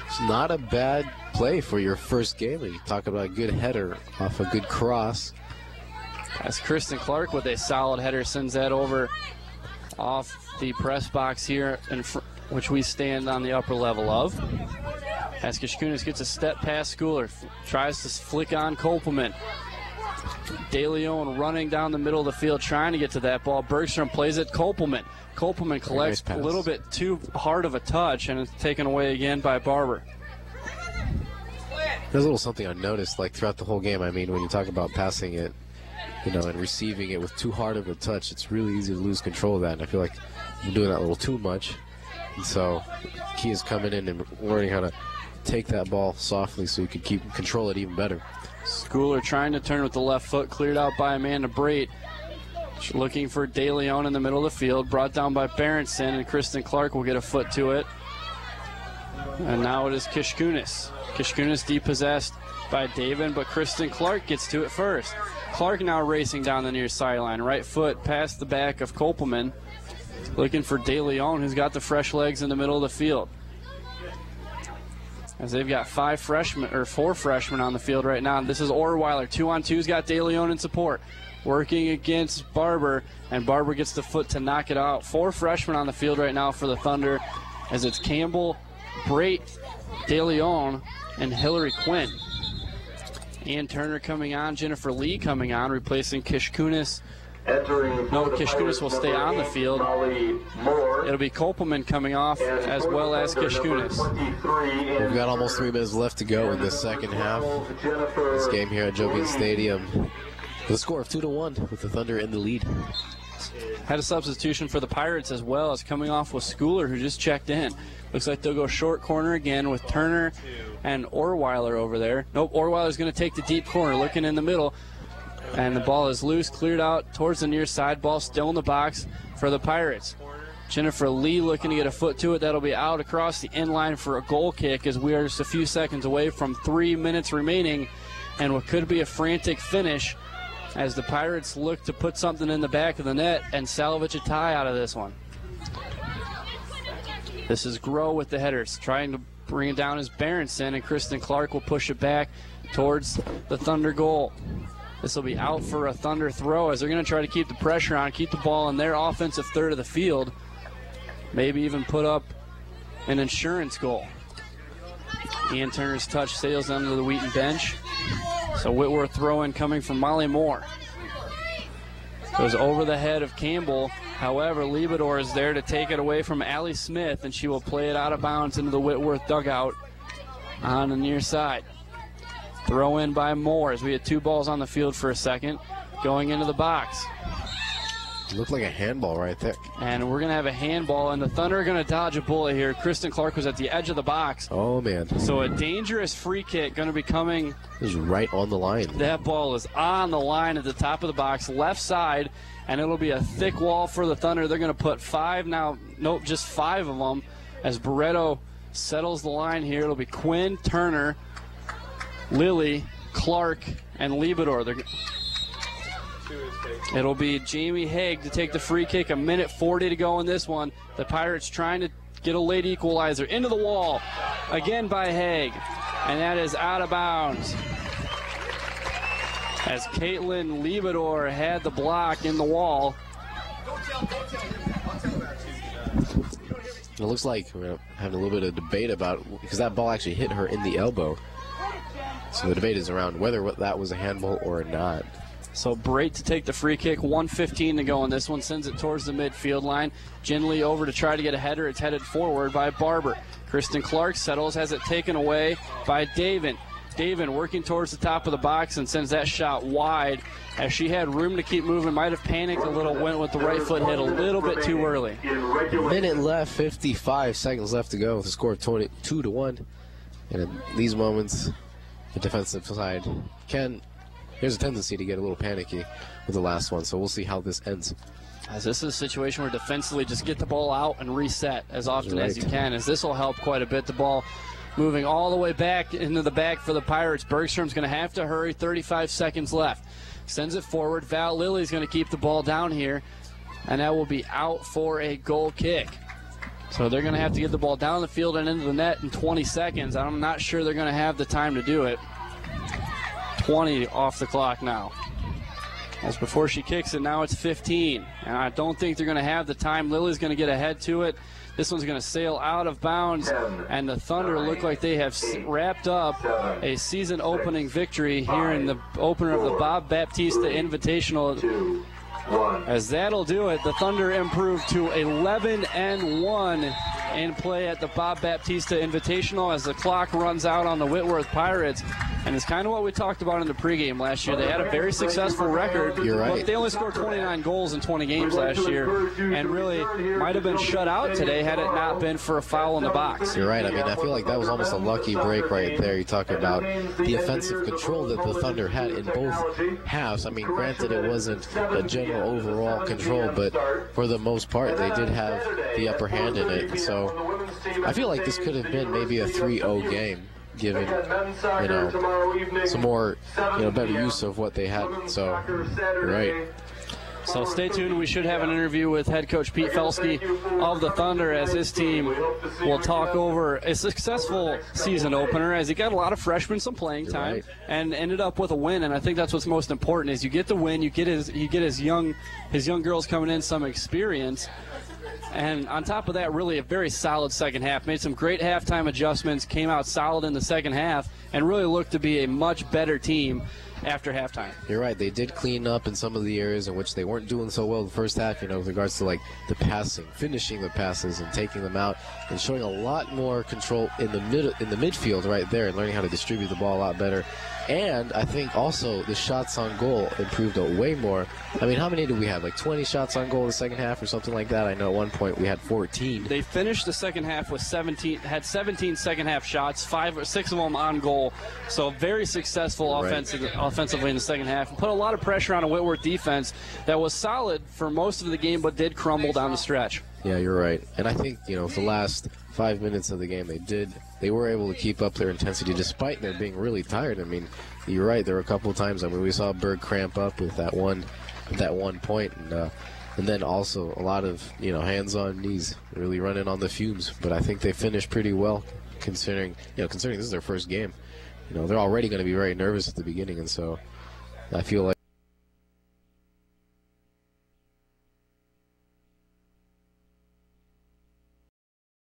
[SPEAKER 5] It's not a bad play for your first game. You talk about a good header off a good cross.
[SPEAKER 1] As Kristen Clark with a solid header sends that over off the press box here, which we stand on the upper level of. As Kishkunis gets a step past Schooler, tries to flick on Kolpeman. DeLeon running down the middle of the field trying to get to that ball. Bergstrom plays it. Kolpeman collects a little bit too hard of a touch, and it's taken away again by Barber.
[SPEAKER 5] There's a little something I noticed like throughout the whole game. I mean, when you talk about passing it, you know, and receiving it with too hard of a touch, it's really easy to lose control of that. And I feel like I'm doing that a little too much. And so Key is coming in and learning how to take that ball softly so you can control it even better.
[SPEAKER 1] Schooler trying to turn with the left foot, cleared out by Amanda Brait. Looking for DeLeon in the middle of the field, brought down by Berenson, and Kristen Clark will get a foot to it. And now it is Kishkunis. Kishkunis depossessed by David, but Kristen Clark gets to it first. Clark now racing down the near sideline. Right foot past the back of Kolpeman. Looking for DeLeon, who's got the fresh legs in the middle of the field. as they've got four freshmen on the field right now. This is Orweiler, 2-on-2's got De Leon in support, working against Barber, and Barber gets the foot to knock it out. 4 freshmen on the field right now for the Thunder, as it's Campbell, Brait, De Leon, and Hillary Quinn. Ian Turner coming on, Jennifer Lee coming on, replacing Kishkunis. No, Kishkunis will stay on the field. It'll be Kopelman coming off, as well as Kishkunis.
[SPEAKER 5] We've got almost 3 minutes left to go in the second half. This game here at Jovian Stadium, with a score of 2-1, with the Thunder in the lead.
[SPEAKER 1] Had a substitution for the Pirates as well, as coming off with Schooler, who just checked in. Looks like they'll go short corner again with Turner and Orweiler over there. Nope, Orweiler's going to take the deep corner, looking in the middle. And the ball is loose, cleared out towards the near side. Ball still in the box for the Pirates. Jennifer Lee looking to get a foot to it. That'll be out across the end line for a goal kick, as we are just a few seconds away from 3 minutes remaining and what could be a frantic finish, as the Pirates look to put something in the back of the net and salvage a tie out of this one. This is Groh with the headers, trying to bring it down as Berenson, and Kristen Clark will push it back towards the Thunder goal. This will be out for a Thunder throw, as they're going to try to keep the pressure on, keep the ball in their offensive third of the field, maybe even put up an insurance goal. Ian Turner's touch sails under the Wheaton bench. So Whitworth throw-in coming from Molly Moore. Goes over the head of Campbell. However, Liebedor is there to take it away from Allie Smith, and she will play it out of bounds into the Whitworth dugout on the near side. Throw in by Moore, as we had 2 balls on the field for a second, going into the box.
[SPEAKER 5] Looked like a handball right there.
[SPEAKER 1] And we're going to have a handball, and the Thunder are going to dodge a bullet here. Kristen Clark was at the edge of the box.
[SPEAKER 5] Oh, man.
[SPEAKER 1] So a dangerous free kick going to be coming.
[SPEAKER 5] This is right on the line.
[SPEAKER 1] That ball is on the line at the top of the box, left side, and it'll be a thick wall for the Thunder. They're going to put 5 now. Nope, just 5 of them, as Barreto settles the line here. It'll be Quinn, Turner, Lilly, Clark, and Liebedor. It'll be Jamie Haig to take the free kick. 1:40 to go in this one. The Pirates trying to get a late equalizer into the wall. Again by Haig. And that is out of bounds, as Caitlin Liebedor had the block in the wall.
[SPEAKER 5] It looks like we're having a little bit of debate about, because that ball actually hit her in the elbow. So the debate is around whether that was a handball or not.
[SPEAKER 1] So Brait to take the free kick. 1:15 to go in this one. Sends it towards the midfield line. Ginley over to try to get a header. It's headed forward by Barber. Kristen Clark settles, has it taken away by Davin. Davin working towards the top of the box and sends that shot wide, as she had room to keep moving. Might have panicked a little, went with the right foot, hit a little bit too early.
[SPEAKER 5] Minute left, 55 seconds left to go with a score of 2-1. And in these moments, the defensive side there's a tendency to get a little panicky with the last one, so we'll see how this ends.
[SPEAKER 1] As this is a situation where defensively just get the ball out and reset as often as you can, as this will help quite a bit. The ball moving all the way back into the back for the Pirates. Bergstrom's going to have to hurry, 35 seconds left. Sends it forward. Val Lilly's going to keep the ball down here, and that will be out for a goal kick. So they're going to have to get the ball down the field and into the net in 20 seconds. I'm not sure they're going to have the time to do it. 20 off the clock now. As before she kicks it, now it's 15. And I don't think they're going to have the time. Lilly's going to get ahead to it. This one's going to sail out of bounds. And the Thunder look like they have wrapped up a season-opening victory here in the opener of the Bob Baptista Invitational. As that'll do it, the Thunder improve to 11-1 in play at the Bob Baptista Invitational as the clock runs out on the Whitworth Pirates. And it's kind of what we talked about in the pregame last year. They had a very successful record.
[SPEAKER 5] You're right.
[SPEAKER 1] But they only scored 29 goals in 20 games last year, and really might have been shut out today had it not been for a foul in the box.
[SPEAKER 5] You're right. I mean, I feel like that was almost a lucky break right there. You talk about the offensive control that the Thunder had in both halves. I mean, granted, it wasn't a general overall control, but for the most part, they did have the upper hand in it. So I feel like this could have been maybe a 3-0 game, given, some more, better use of what they had. So, right.
[SPEAKER 1] So stay tuned. We should have an interview with head coach Pete Felsky of the Thunder as his team will talk over a successful season opener as he got a lot of freshmen some playing time and ended up with a win. And I think that's what's most important is you get the win, you get his young girls coming in some experience. And on top of that, really a very solid second half. Made some great halftime adjustments, came out solid in the second half, and really looked to be a much better team after halftime.
[SPEAKER 5] You're right. They did clean up in some of the areas in which they weren't doing so well the first half, with regards to like the passing, finishing the passes and taking them out, and showing a lot more control in the midfield right there, and learning how to distribute the ball a lot better. And I think also the shots on goal improved way more. I mean, how many did we have? Like 20 shots on goal in the second half or something like that? I know at one point we had 14.
[SPEAKER 1] They finished the second half with 17 second half shots, 5 or 6 of them on goal. So very successful offensively in the second half. Put a lot of pressure on a Whitworth defense that was solid for most of the game but did crumble down the stretch.
[SPEAKER 5] Yeah, you're right. And I think, for the last 5 minutes of the game, they were able to keep up their intensity despite them being really tired. I mean, you're right. There were a couple of times. I mean, we saw Berg cramp up with that one point, and then also a lot of hands on knees, really running on the fumes. But I think they finished pretty well, considering this is their first game. They're already going to be very nervous at the beginning, and so I feel like